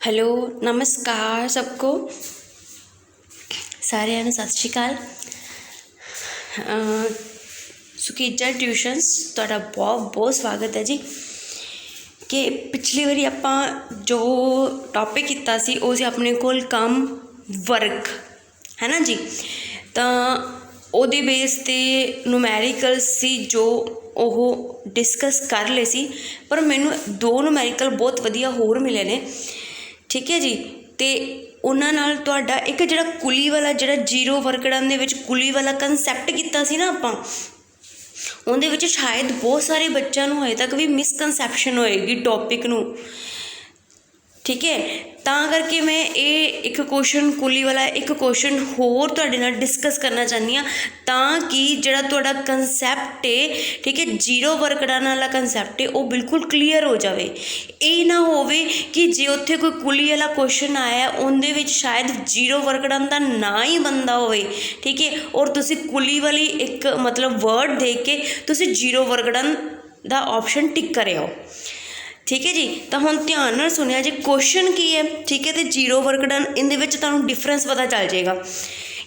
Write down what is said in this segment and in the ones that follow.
Hello नमस्कार सबको सारिਆਂ ਨੂੰ ਸਤਿ ਸ਼੍ਰੀ ਅਕਾਲ। ਸੁਖੀਜਾ ਟਿਊਸ਼ਨਸ ਤੁਹਾਡਾ ਬਹੁਤ ਬਹੁਤ ਸਵਾਗਤ ਹੈ ਜੀ। ਕਿ ਪਿਛਲੀ ਵਾਰੀ ਆਪਾਂ ਜੋ ਟੌਪਿਕ ਕੀਤਾ ਸੀ ਉਹ ਸੀ ਆਪਣੇ ਕੋਲ ਕੰਮ ਵਰਕ ਹੈ ਨਾ ਜੀ। ਤਾਂ ਉਹਦੇ ਬੇਸ 'ਤੇ ਨੂਮੈਰੀਕਲ ਸੀ ਜੋ ਉਹ ਡਿਸਕਸ ਕਰ ਲਏ ਸੀ, ਪਰ ਮੈਨੂੰ ਦੋ ਨੂਮੈਰੀਕਲ ਬਹੁਤ ਵਧੀਆ ਹੋਰ ਮਿਲੇ ਨੇ। ਠੀਕ ਹੈ ਜੀ। ਅਤੇ ਉਹਨਾਂ ਨਾਲ ਤੁਹਾਡਾ ਇੱਕ ਜਿਹੜਾ ਕੁਲੀ ਵਾਲਾ ਜਿਹੜਾ ਜ਼ੀਰੋ ਵਰਕੜਾਂ ਦੇ ਵਿੱਚ ਕੁਲੀ ਵਾਲਾ ਕੰਸੈਪਟ ਕੀਤਾ ਸੀ ਨਾ ਆਪਾਂ, ਉਹਦੇ ਵਿੱਚ ਸ਼ਾਇਦ ਬਹੁਤ ਸਾਰੇ ਬੱਚਿਆਂ ਨੂੰ ਹਜੇ ਤੱਕ ਵੀ ਮਿਸਕਨਸੈਪਸ਼ਨ ਹੋਏਗੀ ਟੌਪਿਕ ਨੂੰ। ਠੀਕ ਹੈ, ਤਾਂ ਕਰਕੇ ਮੈਂ ਇਹ ਇੱਕ ਕੁਐਸਚਨ ਕੁਲੀ ਵਾਲਾ ਇੱਕ ਕੁਐਸਚਨ ਹੋਰ ਤੁਹਾਡੇ ਨਾਲ ਡਿਸਕਸ ਕਰਨਾ ਚਾਹੁੰਦੀ ਹਾਂ, ਤਾਂ ਕਿ ਜਿਹੜਾ ਤੁਹਾਡਾ ਕੰਸੈਪਟ ਹੈ, ਠੀਕ ਹੈ, ਜ਼ੀਰੋ ਵਰਕੜਾਂ ਵਾਲਾ ਕੰਸੈਪਟ ਹੈ, ਉਹ ਬਿਲਕੁਲ ਕਲੀਅਰ ਹੋ ਜਾਵੇ। ਇਹ ਨਾ ਹੋਵੇ ਕਿ ਜੇ ਉੱਥੇ ਕੋਈ ਕੁਲੀ ਵਾਲਾ ਕੁਐਸਚਨ ਆਇਆ ਉਹਦੇ ਵਿੱਚ ਸ਼ਾਇਦ ਜ਼ੀਰੋ ਵਰਕੜਾਂ ਦਾ ਨਾ ਹੀ ਬੰਦਾ ਹੋਵੇ, ਠੀਕ ਹੈ, ਔਰ ਤੁਸੀਂ ਕੁਲੀ ਵਾਲੀ ਇੱਕ ਮਤਲਬ ਵਰਡ ਦੇਖ ਕੇ ਤੁਸੀਂ ਜ਼ੀਰੋ ਵਰਕੜਾਂ ਦਾ ਆਪਸ਼ਨ ਟਿਕ ਕਰਿਓ। ਠੀਕ ਹੈ ਜੀ। ਤਾਂ ਹੁਣ ਧਿਆਨ ਨਾਲ ਸੁਣਿਆ ਜੀ, ਕੁਐਸਚਨ ਕੀ ਹੈ, ਠੀਕ ਹੈ, ਅਤੇ ਜ਼ੀਰੋ ਵਰਕੜਾਂ ਇਹਦੇ ਵਿੱਚ ਤੁਹਾਨੂੰ ਡਿਫਰੈਂਸ ਪਤਾ ਚੱਲ ਜਾਏਗਾ।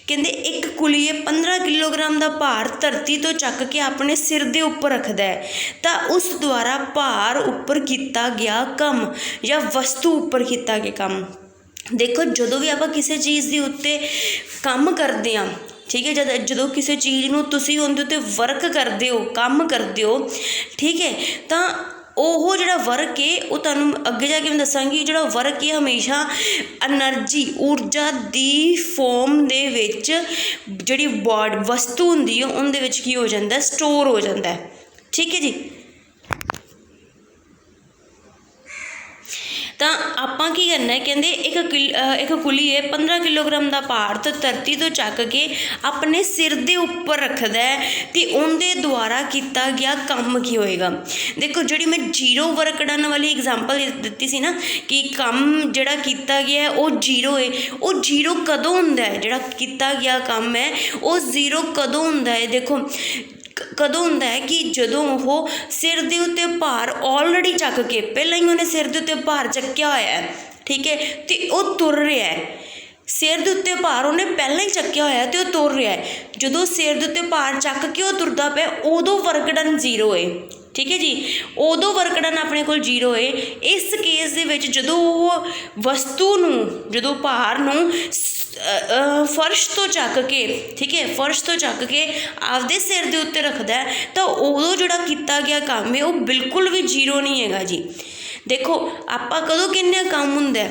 ਕਹਿੰਦੇ ਇੱਕ ਕੁਲੀਏ 15 ਕਿਲੋਗ੍ਰਾਮ ਦਾ ਭਾਰ ਧਰਤੀ ਤੋਂ ਚੱਕ ਕੇ ਆਪਣੇ ਸਿਰ ਦੇ ਉੱਪਰ ਰੱਖਦਾ ਹੈ, ਤਾਂ ਉਸ ਦੁਆਰਾ ਭਾਰ ਉੱਪਰ ਕੀਤਾ ਗਿਆ ਕੰਮ ਜਾਂ ਵਸਤੂ ਉੱਪਰ ਕੀਤਾ ਗਿਆ ਕੰਮ। ਦੇਖੋ, ਜਦੋਂ ਵੀ ਆਪਾਂ ਕਿਸੇ ਚੀਜ਼ ਦੇ ਉੱਤੇ ਕੰਮ ਕਰਦੇ ਹਾਂ, ਠੀਕ ਹੈ, ਜਦੋਂ ਕਿਸੇ ਚੀਜ਼ ਨੂੰ ਤੁਸੀਂ ਉਹਦੇ ਉੱਤੇ ਵਰਕ ਕਰਦੇ ਹੋ, ਕੰਮ ਕਰਦੇ ਹੋ, ਠੀਕ ਹੈ, ਤਾਂ ਉਹ ਜਿਹੜਾ ਵਰਕ ਹੈ ਉਹ ਤੁਹਾਨੂੰ ਅੱਗੇ ਜਾ ਕੇ ਮੈਂ ਦੱਸਾਂਗੀ। ਜਿਹੜਾ ਵਰਕ ਹੈ ਹਮੇਸ਼ਾ ਐਨਰਜੀ ਊਰਜਾ ਦੀ ਫੋਰਮ ਦੇ ਵਿੱਚ ਜਿਹੜੀ ਵਸਤੂ ਹੁੰਦੀ ਹੈ ਉਹਦੇ ਵਿੱਚ ਕੀ ਹੋ ਜਾਂਦਾ, ਸਟੋਰ ਹੋ ਜਾਂਦਾ। ਠੀਕ ਹੈ ਜੀ। ਤਾਂ ਆਪਾਂ ਕੀ ਕਰਨਾ, ਕਹਿੰਦੇ ਇੱਕ ਕੁਲੀ ਹੈ 15 ਕਿਲੋਗ੍ਰਾਮ ਦਾ ਭਾਰ ਤਾਂ ਧਰਤੀ ਤੋਂ ਚੱਕ ਕੇ ਆਪਣੇ ਸਿਰ ਦੇ ਉੱਪਰ ਰੱਖਦਾ ਹੈ, ਅਤੇ ਉਹਦੇ ਦੁਆਰਾ ਕੀਤਾ ਗਿਆ ਕੰਮ ਕੀ ਹੋਏਗਾ। ਦੇਖੋ, ਜਿਹੜੀ ਮੈਂ ਜ਼ੀਰੋ ਵਰਕੜਾਂ ਵਾਲੀ ਐਗਜ਼ਾਮਪਲ ਦਿੱਤੀ ਸੀ ਨਾ, ਕਿ ਕੰਮ ਜਿਹੜਾ ਕੀਤਾ ਗਿਆ ਉਹ ਜ਼ੀਰੋ ਹੈ। ਉਹ ਜ਼ੀਰੋ ਕਦੋਂ ਹੁੰਦਾ ਹੈ? ਜਿਹੜਾ ਕੀਤਾ ਗਿਆ ਕੰਮ ਹੈ ਉਹ ਜ਼ੀਰੋ ਕਦੋਂ ਹੁੰਦਾ ਹੈ? ਦੇਖੋ, ਕਦੋਂ ਹੁੰਦਾ ਹੈ ਕਿ ਜਦੋਂ ਉਹ ਸਿਰ ਦੇ ਉੱਤੇ ਭਾਰ ਆਲਰੇਡੀ ਚੱਕ ਕੇ, ਪਹਿਲਾਂ ਹੀ ਉਹਨੇ ਸਿਰ ਦੇ ਉੱਤੇ ਭਾਰ ਚੱਕਿਆ ਹੋਇਆ ਹੈ, ਠੀਕ ਹੈ, ਅਤੇ ਉਹ ਤੁਰ ਰਿਹਾ ਹੈ। ਸਿਰ ਦੇ ਉੱਤੇ ਭਾਰ ਉਹਨੇ ਪਹਿਲਾਂ ਹੀ ਚੱਕਿਆ ਹੋਇਆ ਅਤੇ ਉਹ ਤੁਰ ਰਿਹਾ ਹੈ। ਜਦੋਂ ਸਿਰ ਦੇ ਉੱਤੇ ਭਾਰ ਚੱਕ ਕੇ ਉਹ ਤੁਰਦਾ ਪਿਆ, ਉਦੋਂ ਵਰਕਡਨ ਜ਼ੀਰੋ ਹੈ। ਠੀਕ ਹੈ ਜੀ, ਉਦੋਂ ਵਰਕਡਨ ਆਪਣੇ ਕੋਲ ਜ਼ੀਰੋ ਹੈ। ਇਸ ਕੇਸ ਦੇ ਵਿੱਚ ਜਦੋਂ ਉਹ ਵਸਤੂ ਨੂੰ, ਜਦੋਂ ਭਾਰ ਨੂੰ ਫਰਸ਼ ਤੋਂ ਚੱਕ ਕੇ, ਠੀਕ ਹੈ, ਫਰਸ਼ ਤੋਂ ਚੱਕ ਕੇ ਆਪਦੇ ਸਿਰ ਦੇ ਉੱਤੇ ਰੱਖਦਾ, ਤਾਂ ਉਦੋਂ ਜਿਹੜਾ ਕੀਤਾ ਗਿਆ ਕੰਮ ਹੈ ਉਹ ਬਿਲਕੁਲ ਵੀ ਜ਼ੀਰੋ ਨਹੀਂ ਹੈਗਾ ਜੀ। ਦੇਖੋ, ਆਪਾਂ ਕਦੋਂ ਕਹਿੰਦੇ ਹਾਂ ਕੰਮ ਹੁੰਦਾ,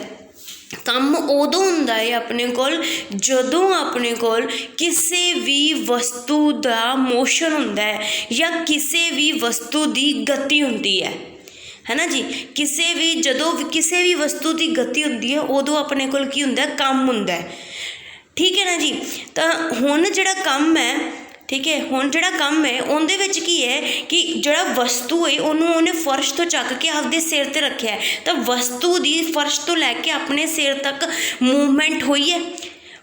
ਕੰਮ ਉਦੋਂ ਹੁੰਦਾ ਹੈ ਆਪਣੇ ਕੋਲ ਜਦੋਂ ਆਪਣੇ ਕੋਲ ਕਿਸੇ ਵੀ ਵਸਤੂ ਦਾ ਮੋਸ਼ਨ ਹੁੰਦਾ ਹੈ ਜਾਂ ਕਿਸੇ ਵੀ ਵਸਤੂ ਦੀ ਗਤੀ ਹੁੰਦੀ ਹੈ ਨਾ ਜੀ। ਜਦੋਂ ਕਿਸੇ ਵੀ ਵਸਤੂ ਦੀ ਗਤੀ ਹੁੰਦੀ ਹੈ ਉਦੋਂ ਆਪਣੇ ਕੋਲ ਕੀ ਹੁੰਦਾ, ਕੰਮ ਹੁੰਦਾ। ਠੀਕ ਹੈ ਨਾ ਜੀ। ਤਾਂ ਹੁਣ ਜਿਹੜਾ ਕੰਮ ਹੈ, ਠੀਕ ਹੈ, ਹੁਣ ਜਿਹੜਾ ਕੰਮ ਹੈ ਉਹਦੇ ਵਿੱਚ ਕੀ ਹੈ ਕਿ ਜਿਹੜਾ ਵਸਤੂ ਹੈ ਉਹਨੇ ਫਰਸ਼ ਤੋਂ ਚੱਕ ਕੇ ਆਪਦੇ ਸਿਰ 'ਤੇ ਰੱਖਿਆ, ਤਾਂ ਵਸਤੂ ਦੀ ਫਰਸ਼ ਤੋਂ ਲੈ ਕੇ ਆਪਣੇ ਸਿਰ ਤੱਕ ਮੂਵਮੈਂਟ ਹੋਈ ਹੈ,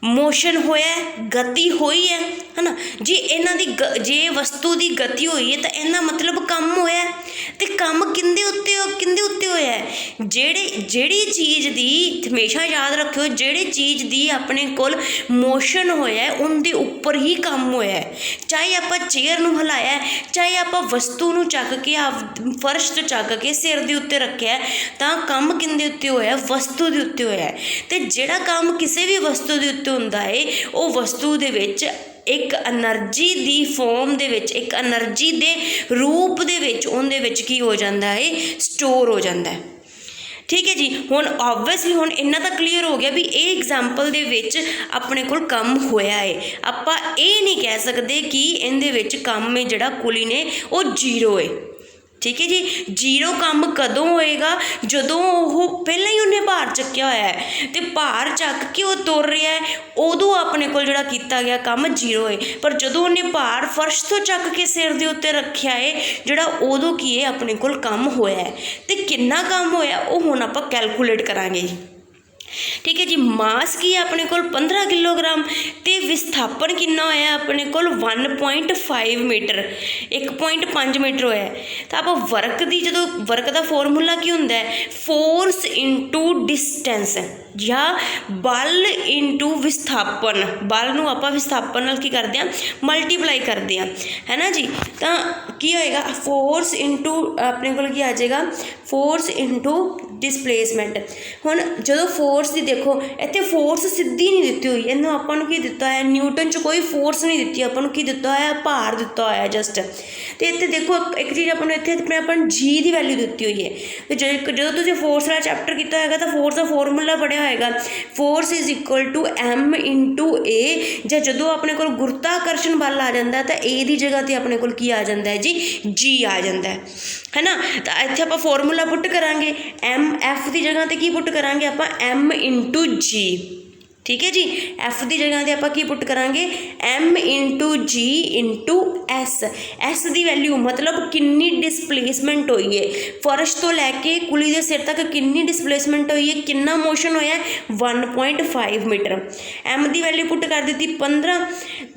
ਮੋਸ਼ਨ ਹੋਇਆ, ਗਤੀ ਹੋਈ ਹੈ ਨਾ ਜੀ। ਇਹਨਾਂ ਦੀ ਜੇ ਵਸਤੂ ਦੀ ਗਤੀ ਹੋਈ ਹੈ ਤਾਂ ਇਹਦਾ ਮਤਲਬ ਕੰਮ ਹੋਇਆ। ਅਤੇ ਕੰਮ ਕਿਹਦੇ ਉੱਤੇ ਹੋਇਆ ਹੈ? ਜਿਹੜੀ ਚੀਜ਼ ਦੀ, ਹਮੇਸ਼ਾ ਯਾਦ ਰੱਖਿਓ, ਜਿਹੜੀ ਚੀਜ਼ ਦੀ ਆਪਣੇ ਕੋਲ ਮੋਸ਼ਨ ਹੋਇਆ ਉਹਦੇ ਉੱਪਰ ਹੀ ਕੰਮ ਹੋਇਆ। ਚਾਹੇ ਆਪਾਂ ਚੇਅਰ ਨੂੰ ਹਿਲਾਇਆ, ਚਾਹੇ ਆਪਾਂ ਵਸਤੂ ਨੂੰ ਚੱਕ ਕੇ ਫਰਸ਼ ਤੋਂ ਚੱਕ ਕੇ ਸਿਰ ਦੇ ਉੱਤੇ ਰੱਖਿਆ, ਤਾਂ ਕੰਮ ਕਿਹਦੇ ਉੱਤੇ ਹੋਇਆ? ਵਸਤੂ ਦੇ ਉੱਤੇ ਹੋਇਆ। ਅਤੇ ਜਿਹੜਾ ਕੰਮ ਕਿਸੇ ਵੀ ਵਸਤੂ ਦੇ ਉੱਤੇ ਹੁੰਦਾ ਹੈ ਉਹ ਵਸਤੂ ਦੇ ਵਿੱਚ ਇੱਕ ਐਨਰਜੀ ਦੀ ਫੋਰਮ ਦੇ ਵਿੱਚ, ਇੱਕ ਐਨਰਜੀ ਦੇ ਰੂਪ ਦੇ ਵਿੱਚ ਉਹਦੇ ਵਿੱਚ ਕੀ ਹੋ ਜਾਂਦਾ ਹੈ, ਸਟੋਰ ਹੋ ਜਾਂਦਾ ਹੈ। ਠੀਕ ਹੈ ਜੀ। ਹੁਣ ਓਬਵੀਅਸਲੀ ਹੁਣ ਇੰਨਾ ਤਾਂ ਕਲੀਅਰ ਹੋ ਗਿਆ ਵੀ ਇਹ ਐਗਜ਼ਾਮਪਲ ਦੇ ਵਿੱਚ ਆਪਣੇ ਕੋਲ ਕੰਮ ਹੋਇਆ ਹੈ। ਆਪਾਂ ਇਹ ਨਹੀਂ ਕਹਿ ਸਕਦੇ ਕਿ ਇਹਦੇ ਵਿੱਚ ਕੰਮ ਹੈ ਜਿਹੜਾ ਕੁਲੀ ਨੇ ਉਹ ਜ਼ੀਰੋ ਹੈ। ਠੀਕ ਹੈ ਜੀ। ਜ਼ੀਰੋ ਕੰਮ ਕਦੋਂ ਹੋਏਗਾ? ਜਦੋਂ ਉਹ ਪਹਿਲਾਂ ਹੀ ਉਹਨੇ ਭਾਰ ਚੱਕਿਆ ਹੋਇਆ ਹੈ ਅਤੇ ਭਾਰ ਚੱਕ ਕੇ ਉਹ ਤੁਰ ਰਿਹਾ ਹੈ, ਉਦੋਂ ਆਪਣੇ ਕੋਲ ਜਿਹੜਾ ਕੀਤਾ ਗਿਆ ਕੰਮ ਜ਼ੀਰੋ ਹੈ। ਪਰ ਜਦੋਂ ਉਹਨੇ ਭਾਰ ਫਰਸ਼ ਤੋਂ ਚੱਕ ਕੇ ਸਿਰ ਦੇ ਉੱਤੇ ਰੱਖਿਆ ਹੈ, ਜਿਹੜਾ ਉਦੋਂ ਕੀ ਹੈ ਆਪਣੇ ਕੋਲ ਕੰਮ ਹੋਇਆ ਹੈ। ਅਤੇ ਕਿੰਨਾ ਕੰਮ ਹੋਇਆ ਉਹ ਹੁਣ ਆਪਾਂ ਕੈਲਕੂਲੇਟ ਕਰਾਂਗੇ। ठीक है जी। मास की है अपने कोल 15 किलोग्राम ते विस्थापन कितना होया अपने कोल 1.5 मीटर, 1.5 मीटर होया। तो आप वर्क की जो वर्क का फॉर्मूला की होंदा है फोर्स इंटू डिस्टेंस या बल इंटू विस्थापन, बल नूं आपां विस्थापन नाल की करदे हां मल्टीप्लाई करदे हां, है ना जी। तो की होएगा फोर्स इंटू अपने कोल की आ जाएगा फोर्स इंटू डिसप्लेसमेंट। हुण जदों फोर्स की देखो इत्थे फोर्स सीधी नहीं दित्ती हुई, इन्हूं आपां नूं की दित्ता है न्यूटन च कोई फोर्स नहीं दित्ती, आपां नूं की दित्ता है भार दित्ता होया जस्ट। तो इत्थे देखो एक चीज़ आपां नूं इत्थे अपने आपां जी की वैल्यू दित्ती हुई है। तो जो तुसीं फोर्स वाला चैप्टर किया होगा तो फोर्स का फॉर्मूला पढ़िया होएगा force is equal to M into A, ਜਾਂ ਜਦੋਂ ਆਪਣੇ ਕੋਲ ਗੁਰਤਾਕਰਸ਼ਣ ਬਲ ਆ ਜਾਂਦਾ ਤਾਂ ए ਦੀ ਜਗ੍ਹਾ ਤੇ ਆਪਣੇ ਕੋਲ ਕੀ ਆ ਜਾਂਦਾ ਹੈ ਜੀ जी ਆ ਜਾਂਦਾ ਹੈ ਨਾ। ਤਾਂ ਇੱਥੇ ਆਪਾਂ ਫਾਰਮੂਲਾ ਪੁੱਟ ਕਰਾਂਗੇ एम एफ ਦੀ ਜਗ੍ਹਾ ਤੇ ਕੀ ਪੁੱਟ ਕਰਾਂਗੇ ਆਪਾਂ एम इंटू जी, ठीक है जी। एफ की जगह पर आप की पुट करांगे एम इंटू जी इंटू एस, एस की वैल्यू मतलब कितनी डिसप्लेसमेंट हुई है फर्श तो लैके कुली के सिर तक कितनी डिसप्लेसमेंट हुई है, कितना मोशन होया 1.5 मीटर। एम की वैल्यू पुट कर दी 15,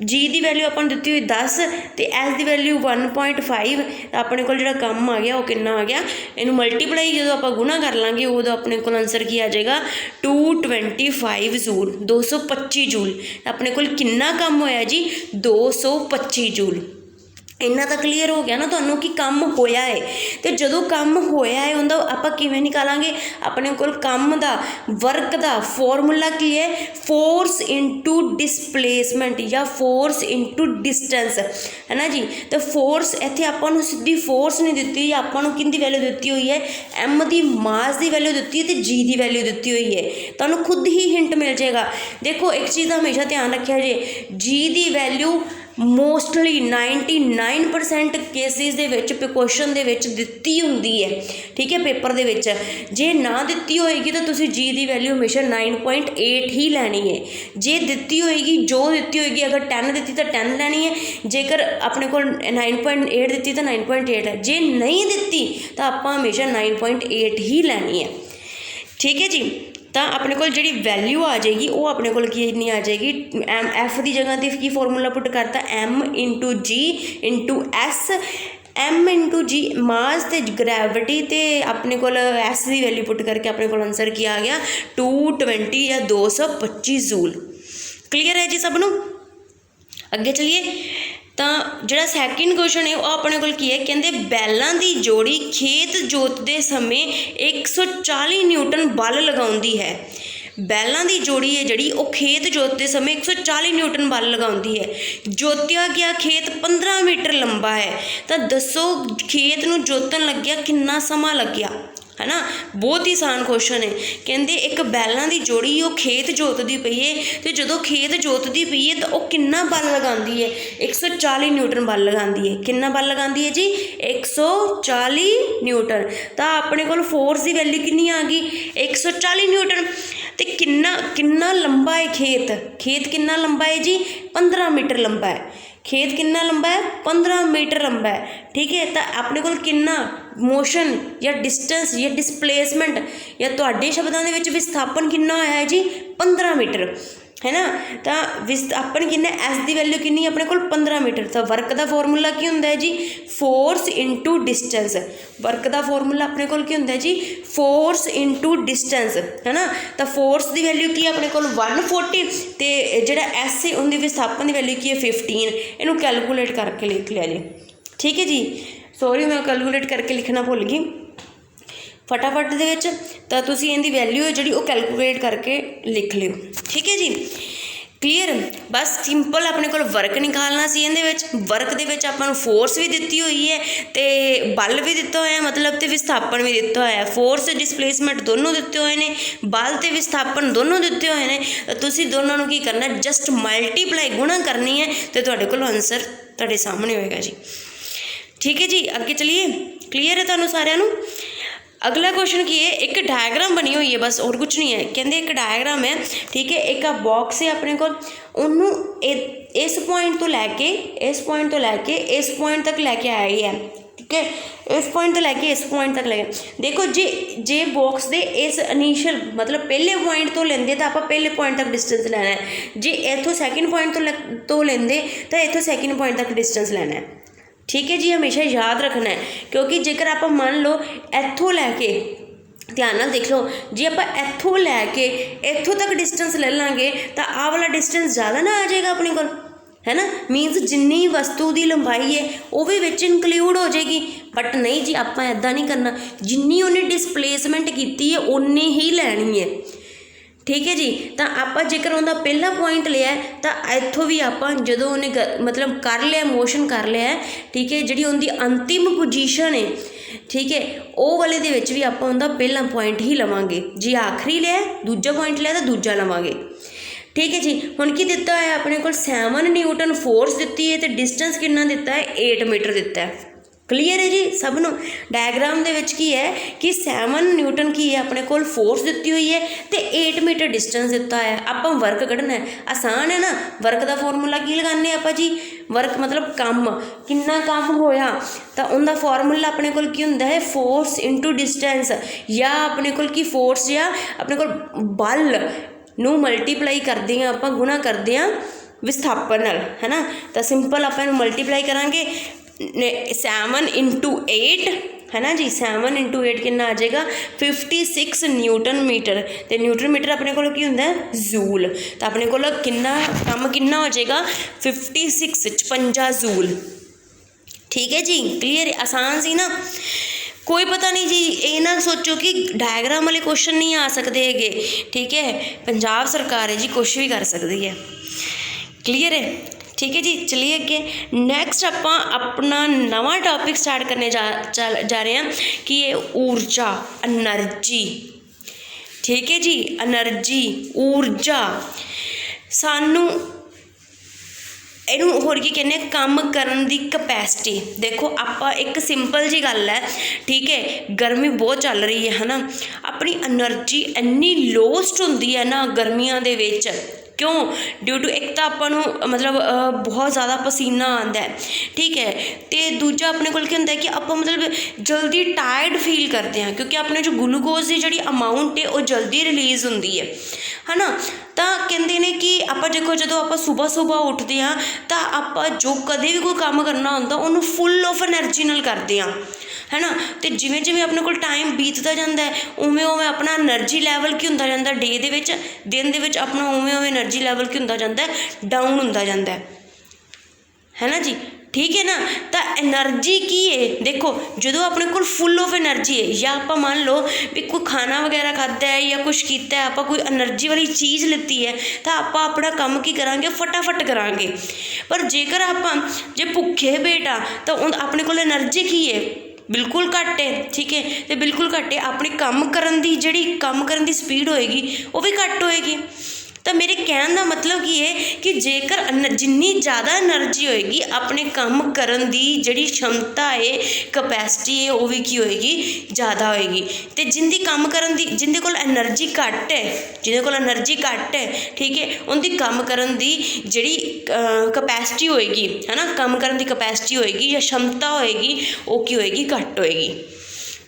जी की वैल्यू अपन दी हुई 10 तो एस की वैल्यू 1.5। अपने को जो काम आ गया वो कितना आ गया, इनू मल्टीप्लाई जो आप गुणा कर लाँगे उदों अपने को आंसर की आ जाएगा 225 जूल, 225 जूल। अपने को कितना काम होया जी 225 जूल। इन्ना तो क्लीयर हो गया ना तुहानू कि काम होया है। तो जदों काम होया है उनका आपां किवें निकालांगे, अपने कोल काम दा वर्क दा फॉर्मूला की है फोर्स इंटू डिसप्लेसमेंट या फोर्स इंटू डिस्टेंस, है ना जी। तो फोर्स इत्थे आपां नूं सीधी फोर्स नहीं दित्ती, आपां नूं किहदी वैल्यू दित्ती हुई है एम दी मास की वैल्यू दित्ती है तो जी की वैल्यू दित्ती हुई है। तुहानू खुद ही हिंट मिल जाएगा। देखो एक चीज़ का हमेशा ध्यान रखिया जे जी की value mostly 99% cases they which question दे विच दित्ती हुंदी है, ठीक है पेपर दे विच। जे ना दित्ती होएगी तो तुसीं जी की वैल्यू हमेशा 9.8 ही लैनी है। जे दित्ती होएगी जो दित्ती होएगी अगर 10 दित्ती तो 10 लैनी है, जेकर अपने को 9.8 दित्ती तो 9.8 है, जे नहीं दित्ती तो आपां हमेशा 9.8 ही लैनी है, ठीक है जी। तो अपने को जी वैल्यू आ जाएगी वो अपने को कितनी आ जाएगी एम एफ की जगह पर की फॉर्मूला पुट करता एम इंटू जी इंटू एस, एम इंटू जी मास ते ग्रैविटी ते अपने को एस की वैल्यू पुट करके अपने को आंसर किया आ गया 220 या 225 जूल। क्लीयर है जी सबनों। अगे चलिए तो जोड़ा सैकेंड क्वेश्चन है वह अपने को की है कहते बैलों की जोड़ी खेत जोतते समय 140 न्यूटन बल लगाउंदी है। बैलों की जोड़ी है जी वो खेत जोतते समय 140 न्यूटन बल लगाउंदी है। जोतिया गया खेत 15 मीटर लंबा है, तो दसो खेत नूं जोतन लग्या कितना समा लग्या, है ना। बहुत ही आसान क्वेश्चन है। कहते एक बैलों की जोड़ी वो खेत जोतती पई है, तो जो खेत जोतती पई है तो वह कितना बल लगाती है 140 न्यूटन बल लगाती है। कितना बल लगाती है जी 140 न्यूटन। तो अपने को फोर्स की वैल्यू कितनी आ गई 140 न्यूटन। तो कितना लंबा है खेत, खेत कितना लंबा है जी 15 मीटर लंबा है। खेत कितना लंबा है 15 मीटर लंबा है, ठीक है। तो अपने को कितना मोशन या डिस्टेंस या डिसप्लेसमेंट या तुहाडे शब्दों के विच विस्थापन कितना होया है जी 15 मीटर, है ना। तो विस्थापन कितना एस की वैल्यू कितनी अपने को 15 मीटर। तो वर्क का फॉर्मूला की होंदा है जी फोर्स इंटू डिस्टेंस। वर्क का फॉर्मूला अपने को की होंदा है जी फोर्स इंटू डिस्टेंस, है ना। तो फोर्स की वैल्यू की अपने को 140 तो जोड़ा एस है उनकी विस्थापन की वैल्यू की है 15। इनू कैलकुलेट करके लिख लिया जी, ठीक है जी। सॉरी मैं कैलकुलेट करके लिखना भुल गई फटाफट दे विच। तो तुसी इहदी वैल्यू है जी कैलकुलेट करके लिख लियो, ठीक है जी। क्लीयर। बस सिंपल अपने को वर्क निकालना सी। इहदे विच वर्क दे विच आपां नूं फोर्स भी दित्ती हुई है तो बल भी दिता होया, मतलब तो विस्थापन भी दिता होया। फोर्स डिसप्लेसमेंट दोनों दिते हुए हैं, बल तो विस्थापन दोनों दिते हुए हैं। तो तुसी दोनों नूं की करना जस्ट मल्टीप्लाई गुणा करनी है तो तुहाडे कोल आंसर तुहाडे सामने होएगा जी, ठीक है जी। अगे चलिए। क्लीयर है तुहानूं सारिआं नूं। अगला क्वेश्चन की है एक डायग्राम बनी हुई है बस और कुछ नहीं है। कहते एक डायग्राम है, ठीक है। एक बॉक्स है अपने को उन्होंने इस पॉइंट तो लैके इस पॉइंट तक लैके आया है, ठीक है, इस पॉइंट तो लैके इस पॉइंट तक लैके देखो जे बॉक्स के इस इनीशियल मतलब पहले पॉइंट तो लेंदे तो आप पहले पॉइंट तक डिस्टेंस लेना है, जे इतों सैकेंड पॉइंट तो लेंदे तो इतों सैकेंड पॉइंट तक डिस्टेंस लेना है। ठीक है जी, हमेशा याद रखना है, क्योंकि जेकर आप मान लो इतों लैके ध्यान नाल देख लो, जे आप इतों लैके इतों तक डिस्टेंस ले लाँगे तो आ वाला डिस्टेंस ज़्यादा ना आ जाएगा अपने को, है ना। मीनस जिन्नी वस्तु की लंबाई है वो भी विच इनकलूड हो जाएगी, बट नहीं जी आप इदा नहीं करना, जिन्नी उन्हें डिसप्लेसमेंट की है उन्नी ही लैनी है। ठीक है जी, तो आप जेकर उनका पहला पॉइंट लिया तो इतों भी आप जो उन्हें मतलब कर लिया मोशन कर लिया, ठीक है, जी उनकी अंतिम पोजीशन है, ठीक है, वो वाले दे विच भी आप उनका पहला पॉइंट ही लवांगे, जी आखिरी लिया दूजा पॉइंट लिया तो दूजा लवांगे। ठीक है जी, हुण की दिता है अपने को 7 न्यूटन फोर्स दी है तो डिस्टेंस कितना दिता है 8 मीटर दिता है। क्लीयर है जी सब नूं। डायग्राम दे विच की है कि 7 न्यूटन की है अपने को फोर्स दी हुई है तो 8 मीटर डिस्टेंस दिता है। आप वर्क कढ़ना है, आसान है ना। वर्क का फॉर्मूला की लगाने आप जी, वर्क मतलब काम कितना काम होया तो उनका फॉर्मूला अपने को की हुंदा है फोर्स इंटू डिस्टेंस, या अपने को की फोर्स या अपने को बल नू मल्टीप्लाई करते हैं आप गुणा करते हैं विस्थापन नाल, है ना। तो सिंपल आप मल्टीप्लाई करांगे 7 इंटू 8, है ना जी, 7 इंटू 8 कितना आ जाएगा 56 न्यूटन मीटर, तो न्यूटन मीटर अपने को की हुंदा है जूल, तो अपने को कितना काम कितना हो जाएगा 56 जूल। ठीक है जी, क्लीयर है, आसान सी ना। कोई पता नहीं जी, ये ना सोचो कि डायग्राम वाले क्वेश्चन नहीं आ सकते है। ठीक है, पंजाब सरकार है जी, कुछ भी कर सकती है। क्लीयर है, ठीक है जी। चलिए अगे नैक्सट आप अपना नवा टॉपिक स्टार्ट करने जा रहे हैं कि ये ऊर्जा एनर्जी। ठीक है जी, एनर्जी ऊर्जा सानू इनू होर की कहने काम करन दी कैपेसिटी। देखो आप एक सिंपल जी गल है, ठीक है, गर्मी बहुत चल रही है ना, अपनी एनर्जी इन्नी लोस्ट होंदी है ना गर्मियां दे विच, क्यों ड्यू टू एक तो आपू मतलब बहुत ज़्यादा पसीना आता है, ठीक है, तो दूजा अपने को होंगे कि आप मतलब जल्दी टायर्ड फील करते हैं, क्योंकि अपने जो ग्लूकोज की जी अमाउंट है वो जल्दी रिलीज़ होंगी है ना। तो कहते हैं कि आप देखो जो आप सुबह सुबह उठते हैं तो आप जो कदे भी कोई काम करना होंगे उन्होंने फुल ऑफ एनर्जी नाल करते हैं, है ना। तो जिमें जिमें अपने को टाइम बीतता जाता है उवें उवें अपना एनर्जी लैवल की होंदा जाता डे दे विच, दिन दे विच अपना उवें उवें एनर्जी लैवल की होंदा जाता है डाउन होंदा जाता है ना जी। ठीक है ना। तो एनर्जी की है, देखो जो अपने को फुल ऑफ एनर्जी है, या आप मान लो भी कोई खाना वगैरह खाता है या कुछ किया है, आप कोई एनर्जी वाली चीज़ लेती है तो आप अपना काम की करांगे फटाफट करांगे। पर जेकर आप जे भुखे बेटा तो अपने को एनर्जी की है बिल्कुल घट है, ठीक है, तो बिल्कुल घट है, अपने काम करन दी जिहड़ी काम करन दी स्पीड होएगी वो भी घट होएगी। तो मेरे कहने का मतलब की है कि जेकर जिन्नी ज़्यादा एनर्जी होएगी अपने काम करन दी जिहड़ी क्षमता है कैपेसिटी है वो भी की होएगी ज़्यादा होएगी। तो जिंदी काम करन दी जिंदे कोल एनर्जी घट है, जिंदे कोल एनर्जी घट है, ठीक है, उनकी काम करन दी जिहड़ी कैपेसिटी होएगी, है ना, काम करन दी कैपेसिटी होएगी या क्षमता होएगी वो की होएगी घट होएगी।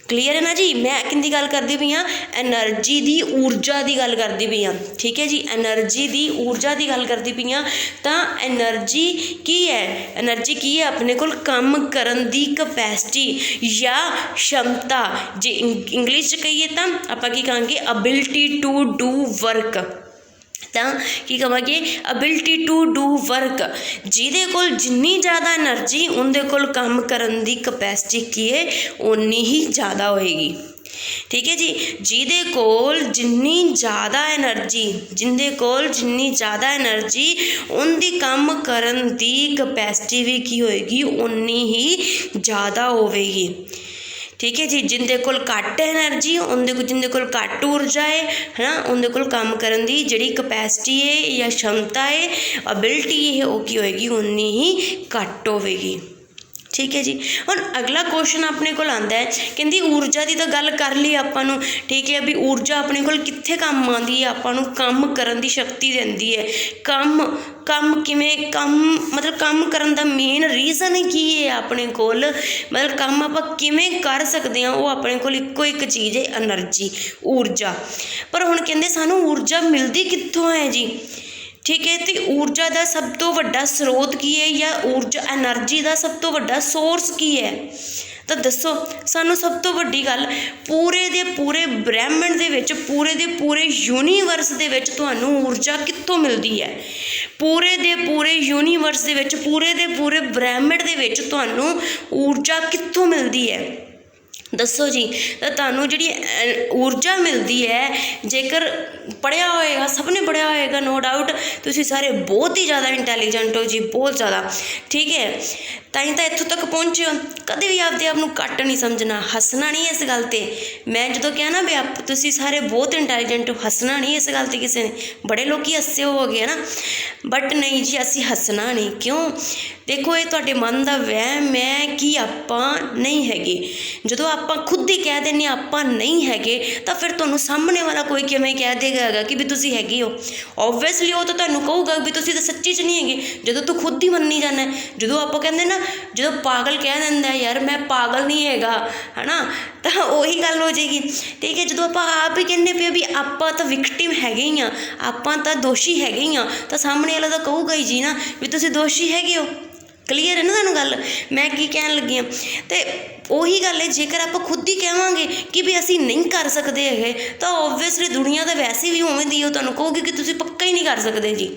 क्लीयर है ना जी। मैं किंदी गल करती पई हाँ, एनर्जी दी ऊर्जा की गल करती पई हाँ, ठीक है जी, एनर्जी दी ऊर्जा की गल करती पई हाँ। तो एनर्जी की है, एनर्जी की है अपने को काम करन दी कैपेसिटी या क्षमता, जे इंग्लिश कहिए तो आप की कहांगे अबिलिटी टू डू वर्क, तो की कहांगे अबिलिटी टू डू वर्क। जिहदे कोल जिन्नी ज़्यादा एनर्जी उनदे कोल काम करन दी कैपेसिटी की है उन्नी ही ज़्यादा होएगी। ठीक है जी, जिहदे कोल जिन्नी ज़्यादा एनर्जी, जिंदे कोल जिन्नी ज़्यादा एनर्जी उनदी काम करन दी कैपेसिटी भी की होएगी उन्नी ही ज़्यादा होवेगी। ठीक है जी, जिंदे कोल घट एनर्जी जिंदे कोल घट ऊर्जा है ना, उनदे कोल काम करन दी जिहड़ी कैपेसिटी है या क्षमता है अबिलिटी है वो की होएगी उन्नी ही घट होवेगी। ठीक है जी। हुण अगला क्वेश्चन अपने कोल आंदा है, कहंदी ऊर्जा की तो गल कर ली आपां नूं, ठीक है भी ऊर्जा अपने कोल कित्थे काम आंदी है, आपां नूं काम करन दी शक्ति दिंदी है। काम किवें काम मतलब काम करन दा मेन रीज़न की है अपने कोल, मतलब काम आपां किवें कर सकदे हां, वो अपने कोल इक्को एक चीज़ है एनर्जी, ऊर्जा। पर हुण कहंदे सानूं ऊर्जा मिलदी कित्थों है जी, ठीक है। तो ऊर्जा का सब तो वड्डा स्रोत की है, या ऊर्जा एनर्जी का सब तो वड्डा सोर्स की है, तो दसो सानू सब तो वड्डी गल पूरे दे पूरे ब्रह्मंड दे विच, पूरे दे पूरे यूनीवर्स दे विच तुहानू ऊर्जा कित्थों मिलदी है, पूरे दे पूरे यूनीवर्स दे विच, पूरे दे पूरे ब्रह्मंड दे विच तुहानू ऊर्जा कित्थों मिलदी है, दसो जी। तो तुहानू जिहड़ी ऊर्जा मिलती है, जेकर पढ़िया होएगा, सब ने पढ़िया होएगा नो डाउट, तुसीं सारे बहुत ही ज़्यादा इंटैलीजेंट हो जी, बहुत ज़्यादा, ठीक है। ताईं तो इत्थों तक पहुँचे हो, कदे भी आपदे आप नूं घट नहीं समझना, हसना नहीं इस गल ते। मैं जदों कहा ना भी आप तुसीं सारे बहुत इंटैलीजेंट हो, हसना नहीं इस गल ते किसी ने, बड़े लोग हसे हो गए ना, बट नहीं जी असीं हसना नहीं। क्यों? देखो ये तुहाडे मन दा वहम है कि आपां नहीं हैगे। जदों आपां खुद ही कह दिंदे आपां नहीं हैगे, तो फिर तुहानूं सामने वाला कोई किवें कह देगा कि भी तुसीं हैगे हो। ओबवियसली वो तो तुहानूं कहूगा भी तुसीं तां सच्ची च नहीं हैगे, जदों तू खुद ही मन्नी जाना। जदों आपां कहंदे ना, जदों पागल कह दिंदा यार मैं पागल नहीं हैगा, है ना, तो उही गल हो जाएगी, ठीक है। जदों आपां आप ही कहने पे भी आपां तां विक्टिम हैगे ही हाँ, आपां तां दोषी हैगे ही हाँ, तो सामने वाला तो कहूगा ही जी ना भी तुसीं दोषी हैगे हो। क्लीयर है ना तुहानूं गल मैं की कहन लगी हाँ। तो उही गल है, जेकर आप खुद ही कहांगे कि भी असीं नहीं कर सकते है, तो ओबवियसली दुनिया तो वैसे भी उवें दी तुहानूं कहूगी कि तुसीं पक्का ही नहीं कर सकते जी,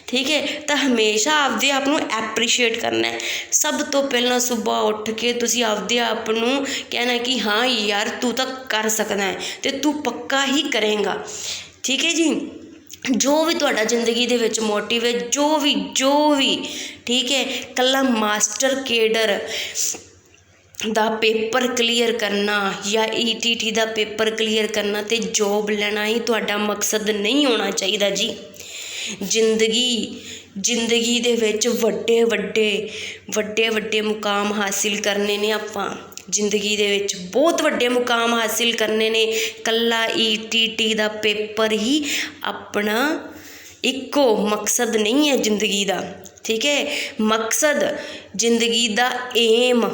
ठीक है। तो हमेशा आपदे आप नूं एप्रीशिएट करना है। सब तो पहलां सुबह उठ के तुसीं आपदे आप नूं कहना कि हाँ यार तू तो कर सकदा है, तो तू पक्का ही करेगा, ठीक है जी। जो भी तुहाडा जिंदगी दे विच मोटिव है, जो भी ठीक है, कल्ला मास्टर केडर दा पेपर क्लीयर करना या ETT दा पेपर क्लीयर करना ते जॉब लेना ही तुहाडा मकसद नहीं होना चाहिए जी। जिंदगी दे विच वड्डे मुकाम हासिल करने ने आपां, जिंदगी दे विच बहुत वड्डे मुकाम हासिल करने ने, कल्ला ETT दा पेपर ही अपना इक्को मकसद नहीं है जिंदगी दा, ठीक है। मकसद जिंदगी दा एम,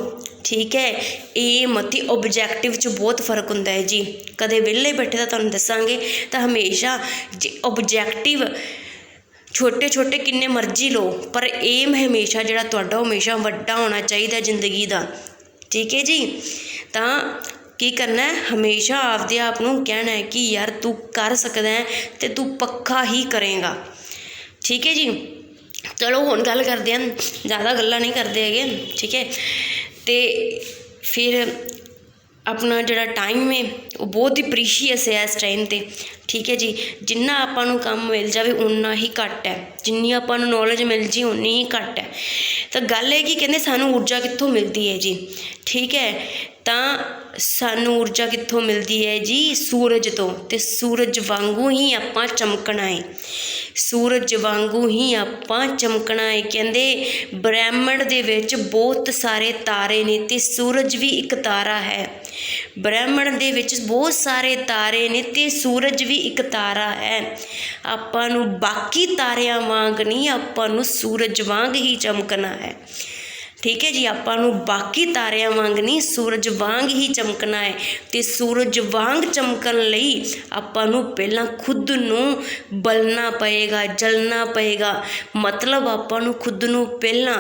ठीक है, एम ते ऑब्जैक्टिव च बहुत फर्क हुंदा है जी। कदे विहले बैठे तो तुहानूं दसांगे, तो हमेशा ऑब्जैक्टिव छोटे छोटे किन्ने मर्जी लो, पर एम हमेशा जिहड़ा तुहाडा हमेशा वड्डा होना चाहिए जिंदगी दा, ठीक है जी। तो की करना है, हमेशा आपदे आप नूं कहना है कि यार तू कर सकदा है ते तू पक्का ही करेगा, ठीक है जी। चलो हुण गल करदे हैं, ज़्यादा गल्लां नहीं करदे हैगे, ठीक है। तो फिर अपना जिहड़ा टाइम है वो बहुत ही प्रीशियस है इस टाइम ते, ठीक है जी। जिन्ना आपां नूं काम मिल जाए उन्ना ही घट है, जिन्नी आपां नूं नॉलेज मिल जी उन्नी ही घट है। तो गल है कि कहंदे सानूं ऊर्जा कित्थों मिलती है जी, ठीक है। तो सानूं ऊर्जा कित्थों मिलती है जी, सूरज तो, ते सूरज वांगू ही आपां चमकना है, सूरज वांगू ही आपां चमकना है। कहंदे ब्रह्मंड दे विच बहुत सारे तारे ने ते सूरज भी एक तारा है, ब्रह्मंड दे विच बहुत सारे तारे ने ते सूरज भी एक तारा है। आपां नूं बाकी तारियां वांग नहीं, आपां नूं सूरज वांग ही चमकना है, ठीक है जी। आपां नूं बाकी तारियां वांग नहीं, सूरज वांग ही चमकना है। तो सूरज वांग चमकन लई आपां नूं पहलां खुद नूं बलना पएगा, जलना पएगा, मतलब आपां नूं खुद नूं पहलां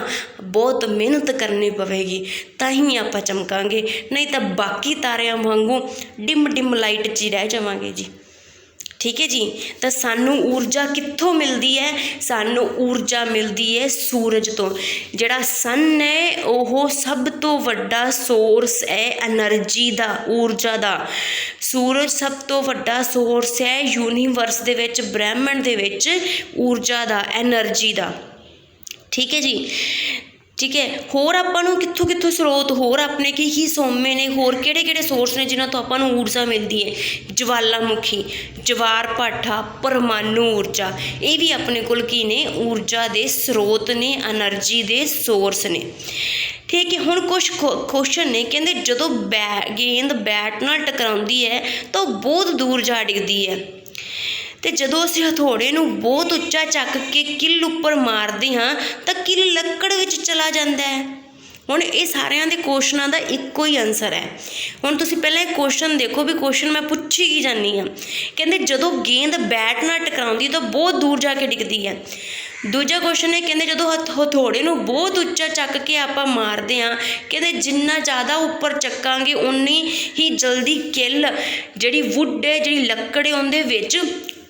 बहुत मेहनत करनी पवेगी, तां आपां चमकांगे, नहीं तो बाकी तारियां वांगू डिम लाइट च ही रह जावांगे जी, ठीक है जी। तो सानू ऊर्जा कित्थों मिलती है, सानू ऊर्जा मिलती है सूरज तो। जिहड़ा सन है वो सब तो वड्डा सोर्स है एनर्जी दा, ऊर्जा दा। सूरज सब तो वड्डा सोर्स है यूनीवर्स दे विच, ब्रह्मंड दे विच ऊर्जा दा, एनर्जी दा, ठीक है जी, ठीक है। होर आपां नूं कित्थों कित्थों स्रोत होर अपने की सोमे ने, होर किहड़े सोर्स ने जिन्हां तो आपां नूं ऊर्जा मिलती है। ज्वालामुखी, जवार भाठा, परमाणु ऊर्जा, ये भी अपने कोल की ने ऊर्जा दे स्रोत ने, एनर्जी दे सोर्स ने, ठीक है। हुण कुछ क्वेश्चन ने कहते जदों गेंद बैट नाल टकराउंदी है तो बहुत दूर जा डिगदी है, तो जदों असीं हथौड़े नूं बहुत उच्चा चक के किल उपर मारते हाँ तो किल लक्कड़ विच चला जाता है। हुण ये सारिਆਂ ਦੇ क्वेश्चनों का इक्को ही आंसर है। हुण तुसीं पहलां एक क्वेश्चन देखो भी क्वेश्चन मैं पुछी की जानी हाँ, कहते जदों गेंद बैट नाल टकराउंदी तो बहुत दूर जाके डिगदी है। दूजा क्वेश्चन है कहते जदों हथौड़े नूं बहुत उच्चा चक के आपां मारदे हाँ, कहते जिन्ना ज़्यादा उपर चकांगे उन्नी ही जल्दी किल जिहड़ी वुड है जिहड़ी लक्कड़ है उहदे विच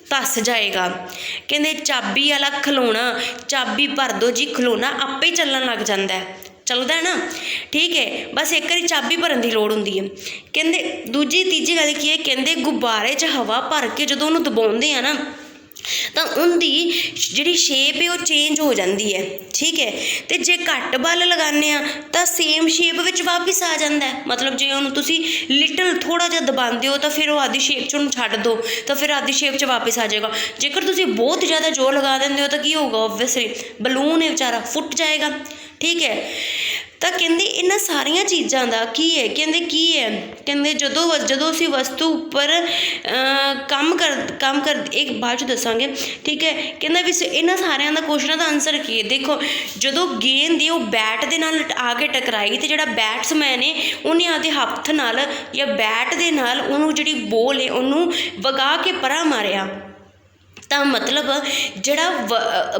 धस जाएगा। कहते चाबी वाला खिलौना, चाबी भर दो जी खिलौना आपे ही चलन लग जाता है, चलता है ना, ठीक है। बस एक बारी चाबी भरन की लोड़ होंदी है। कहते दूजी तीजी गल की है, कहते गुब्बारे च हवा भर के जदों उहनूं दबाउंदे आ ना तो उनकी जिहड़ी शेप है वो चेंज हो जाती है, ठीक है। तो जे घट बल लगाने तो सेम शेप विच वापस आ जाता है। मतलब जे उन्होंने तुसी लिटल थोड़ा जिहा दबाते हो तो फिर वो आधी शेप च उन्होंने छड्ड दो तो फिर आधी शेप च वापस आ जाएगा। जेकर तुसी बहुत ज़्यादा जोर लगा देंगे हो तो की होगा, ओबवियसली बलून है बेचारा फुट जाएगा, ठीक है। तो कहते इन्हां सारिया चीज़ों का की है, कहते जदों असीं वस्तु उपर काम कर एक बाद च दसांगे, ठीक है। कहते भी इन्हां सारिया का क्वेश्चन का आंसर की है। देखो जदों गेंद है वो बैट दे नाल आके टकराई तो जिहड़ा बैट्समैन है उन्हें आपदे हत्थ नाल या बैट दे नाल उहनूं जिहड़ी बॉल है उहनूं वगा के परा मारिया, तो मतलब जिहड़ा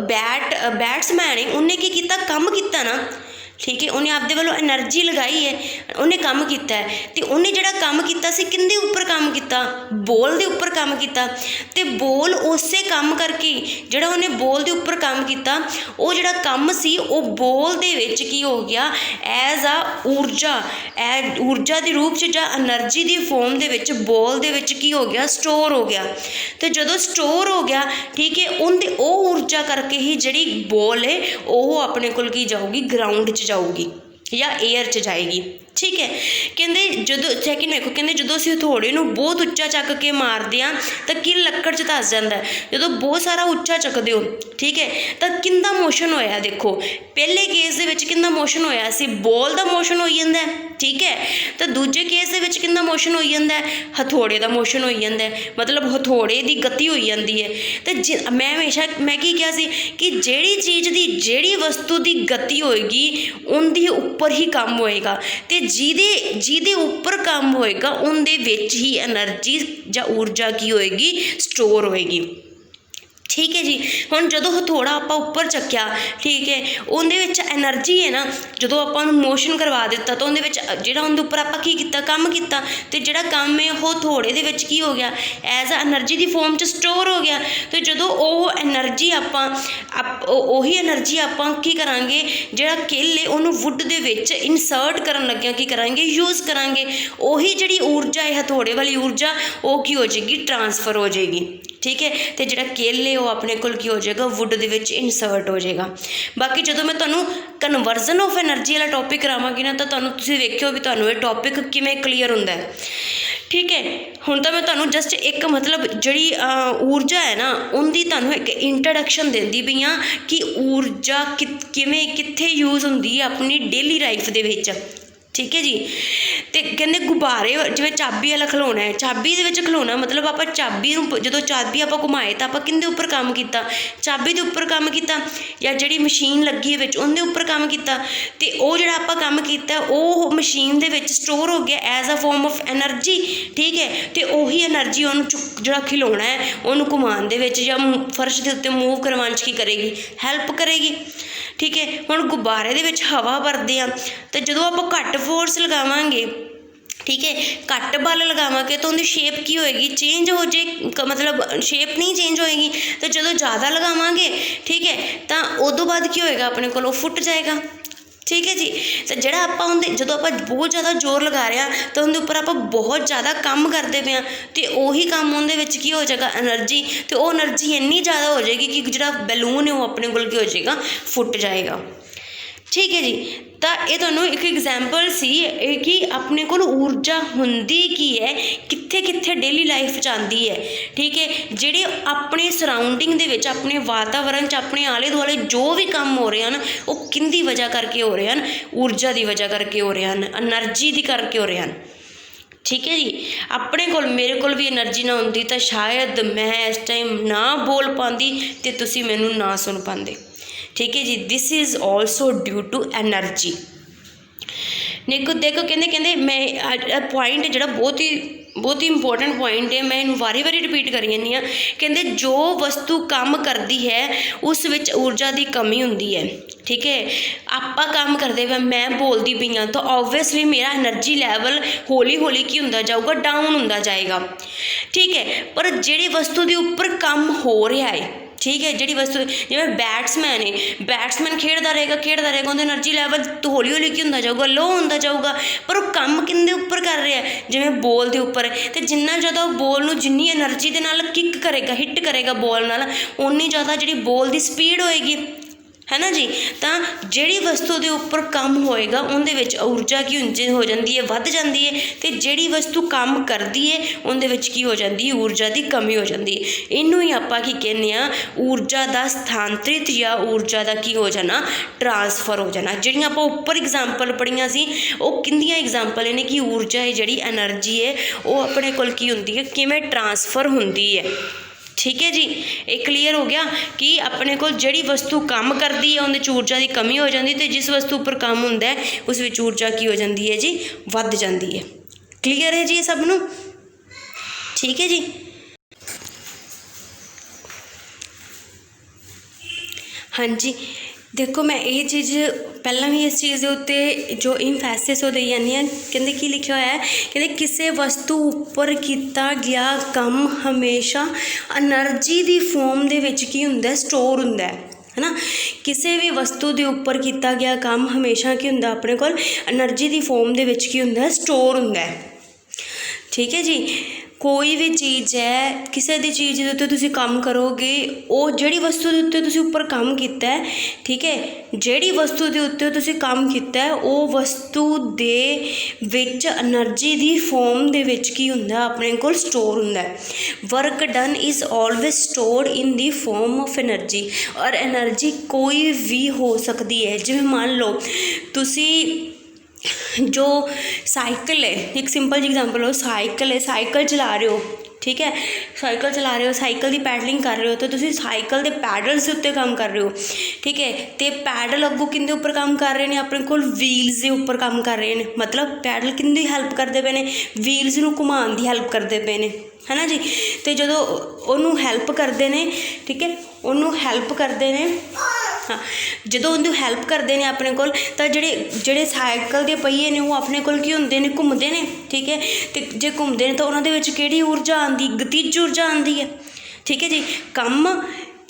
बैट्समैन है उन्हें की कीता, काम कीता ना, ठीक है। उन्हें आपदे वालों एनर्जी लगाई है, उन्हें काम किया है। तो उन्हें जिहड़ा काम किया सी किंदे उपर काम किया, बॉल दे उपर काम किया। तो बॉल उसे काम करके जिहड़ा उन्हें बॉल दे उपर काम किया वो जिहड़ा काम सी वो बॉल दे विच की हो गया एज आ ऊर्जा के रूप च जां एनर्जी की फॉर्म दे विच बॉल दे विच की हो गया, स्टोर हो गया। तो जदों स्टोर हो गया, ठीक है, उनकी वो ऊर्जा करके ही जिहड़ी बॉल है वो अपने कोल की जाऊगी, ग्राउंड च जाऊगी या एयर च जाएगी, ठीक है। कहते जो सैकेंड देखो, कहते जो असीं हथौड़े नूं बहुत उच्चा चक के मारते हैं तो किल लक्कड़ च धस जाता है। जो बहुत सारा उच्चा चकते हो, ठीक है, तो किंदा मोशन होया, देखो पहले केस दे विच किंदा मोशन होया सी, बॉल दा मोशन हो जाता है, ठीक है। तो दूजे केस दे विच किंदा मोशन हो जाता है, हथौड़े दा मोशन हो जाता है, मतलब हथौड़े की गति हो जाती है। तो मैं हमेशा मैं की कहा सी कि जिहड़ी चीज़ की जिहड़ी वस्तु की गति होएगी उनके उपर ही काम होएगा, तो ਜਿਹਦੇ ਉੱਪਰ ਕੰਮ ਹੋਏਗਾ ਉਹਦੇ ਵਿੱਚ ਹੀ एनर्जी ਜਾਂ ऊर्जा की होएगी, स्टोर होएगी, ठीक है जी। हुण जदों हथौड़ा आपां उपर चक्या, ठीक है, उहदे विच एनर्जी है ना, जदों आपां नूं मोशन करवा दिता तो उहदे विच जिहड़ा उहदे उपर आपां की कीता, काम कीता, ते जिहड़ा काम है वो हथौड़े दे विच की हो गया एज आ एनर्जी की फॉर्म च स्टोर हो गया। तो जदों वो एनर्जी आपां ਉਹੀ एनर्जी आपां की करांगे, जिहड़ा किल है उहनूं वुड दे विच इनसर्ट करन लग्गिया की करांगे, यूज़ करांगे। ਉਹੀ जिहड़ी ऊर्जा है हथौड़े वाली ऊर्जा वो की हो जाएगी, ट्रांसफर हो जाएगी, ठीक है। तो जिहड़ा किल है वो अपने कोल की हो जाएगा, वुड दे विच इनसर्ट हो जाएगा। बाकी जदों मैं तुहानूं कन्वर्जन ऑफ एनर्जी वाला टॉपिक करावांगी ना तो तुहानूं तुसीं वेखिओ भी तुहानूं ये टॉपिक किवें क्लीयर हुंदा है, ठीक है। हुण तां मैं तुहानूं जस्ट एक मतलब जिहड़ी ऊर्जा है ना उनकी तुहानूं एक इंट्रोडक्शन देंदी पई हां कि ऊर्जा किवें कित्थे यूज़ हुंदी है अपनी डेली लाइफ दे विच, ठीक है जी। तो कहते गुब्बारे जिवें चाबी वाला खिलौना है, चाबी दे विच खिलौना मतलब आप चाबी नूं जदों चाबी आप घुमाए तो आप किंदे उपर काम किया, चाबी दे उपर काम किया, या जिहड़ी मशीन लगी है विच उहदे उपर काम किया। तो वो जिहड़ा आप काम किया वो मशीन दे विच स्टोर हो गया as a form of energy, ठीक है। तो उही एनर्जी उन्होंने जिहड़ा खिलौना है उन्होंने घुमाउण दे विच या फर्श के उत्ते मूव करवाउण च की करेगी, हैल्प करेगी, ठीक है। हुण गुब्बारे दे विच हवा भरदे आ तो जदों आप घट फोर्स लगावांगे, ठीक है, घट बल लगावांगे तो उनकी शेप की होएगी, चेंज हो जाए, मतलब शेप नहीं चेंज होएगी। तो जदों ज़्यादा लगावांगे, ठीक है, तो उदों बाद की होएगा अपने कोलों फुट जाएगा, ठीक है जी। तो जिहड़ा आपां उहदे जदों आपां बहुत ज़्यादा जोर लगा रहे हैं तो उहदे उपर आपां बहुत ज़्यादा काम करते पे हैं तो उही काम उहदे विच की हो जाएगा, एनर्जी। तो वो एनर्जी इन्नी ज़्यादा हो जाएगी कि जिहड़ा बैलून है वो अपने कोल की हो जाएगा, फुट जाएगा, ठीक है जी। तो ये तुहानूं एक एग्जाम्पल सी कि अपने कोल ऊर्जा हुंदी की है, कित्थे कित्थे डेली लाइफ च आंदी है। ठीक है, ਜਿਹੜੇ अपने सराउंडिंग ਦੇ ਵਿੱਚ अपने वातावरण च अपने आले दुआले जो भी काम हो रहे हैं वो किंदी वजह करके हो रहे हैं, ऊर्जा की वजह करके हो रहे हैं, एनर्जी की करके हो रहे हैं। ठीक है जी। अपने कोल मेरे कोल भी एनर्जी ना होंदी तो शायद मैं इस टाइम ना बोल पाती तो तुसी मैनू ना सुन पाते। ठीक है जी। This is also due to energy. देखो कहते मैं पॉइंट जोड़ा बहुत ही इंपॉर्टेंट पॉइंट है, मैं इन्हूं वारी वारी रिपीट करी जानी हाँ। कहते जो वस्तु काम करती है उस विच ऊर्जा की कमी होंदी है। ठीक है, आपां काम करते पे मैं बोलती पई हाँ तो ऑबवियसली मेरा एनर्जी लैवल हौली हौली की होंदा जाऊगा, डाउन होंदा जाएगा। ठीक है, पर जिहड़ी वस्तु के उपर काम हो रहा है, ठीक है, जी वस्तु जिवें बैट्समैन है, बैट्समैन खेडदा रहेगा उहदा एनर्जी लैवल तो हौली हौली की होंदा जाऊगा, लो होंदा जाऊगा, पर वो काम किंदे उपर कर रहा है, जिवें बॉल के उपर। तो जिन्ना ज़्यादा बॉल नूं जिन्नी एनर्जी दे नाल किक करेगा, हिट करेगा बॉल नाल, उन्नी ज़्यादा जिहड़ी बॉल की स्पीड होएगी, है ना जी। तो जिहड़ी वस्तु के उपर काम होएगा उहदे विच ऊर्जा की हो जाती है, वध जाती है। तो जिहड़ी वस्तु काम करती है उहदे विच की हो जाती है, ऊर्जा की कमी हो जाती है। इनू ही आपां की कहने आ ऊर्जा का स्थानांतरित या ऊर्जा का की हो जाना, ट्रांसफर हो जाना। जिहड़ियां आपां उपर एग्जाम्पल पढ़ियां सी वो किंदियां एग्जाम्पल ने कि ऊर्जा है जिहड़ी एनर्जी है वो अपने कोल की हुंदी है, किवें ट्रांसफर हुंदी है। ठीक है जी, एक क्लीयर हो गया कि अपने को जिहड़ी वस्तु काम करती है उहदे च ऊर्जा की कमी हो जाती है, तो जिस वस्तु पर काम होंदा है उस विच ऊर्जा की हो जाती है जी, वध जाती है। क्लीयर है जी सब नूं? ठीक है जी। हाँ जी, देखो मैं ये चीज़ पहला भी इस चीज़ के उत्ते जो इंफैसिस हो दी जानी है। कहते की लिखा होया है, कहते किसी वस्तु उपर किया गया काम हमेशा एनर्जी की फॉर्म दे विच की हुंदा, स्टोर हुंदा है ना। किसी भी वस्तु के उपर किया गया काम हमेशा की हुंदा अपने कोल एनर्जी की फॉर्म दे विच की हुंदा, स्टोर हुंदा है। ठीक है जी। कोई भी चीज़ है, किसी भी चीज़ के उत्ते तुसीं काम करोगे, वो जिहड़ी वस्तु के उत्ते तुसीं उपर काम किया है, ठीक है, जिहड़ी वस्तु के उत्ते तुसीं काम किया है वो वस्तु दे विच एनर्जी की फॉर्म दे विच की हुंदा अपने कोल स्टोर हुंदा है। Work done is always stored in the form of energy. और एनर्जी कोई भी हो सकती है, जिवें मान लो तुसीं जो साइकिल है, एक सिंपल जी एग्जांपल हो, साइकिल है, साइकिल चला रहे हो, ठीक है, साइकिल चला रहे हो, साइकिल की पैडलिंग कर रहे हो, तो तुसीं साइकिल के पैडल्स के उत्ते काम कर रहे हो। ठीक है, तो पैडल अगों किंदे उपर काम कर रहे हैं, अपने कोल व्हील्स के उपर काम कर रहे हैं। मतलब पैडल किंदी हेल्प करते पे ने, व्हील्स नूं घुमाउण दी हेल्प करते पे ने, है ना जी। तो जो उन्होंने हेल्प करते हैं, ठीक है, उन्होंने हेल्प करते हैं, हाँ, जो उन्होंने हेल्प करते हैं अपने कोल, तो ਜਿਹੜੇ साइकिल के पहिए ने वो अपने कोल की होंदे ने, घूमते हैं। ठीक है, तो जे घूमते हैं तो उन्होंने विच किहड़ी ऊर्जा आती, गतिज ऊर्जा आती है। ठीक है जी। काम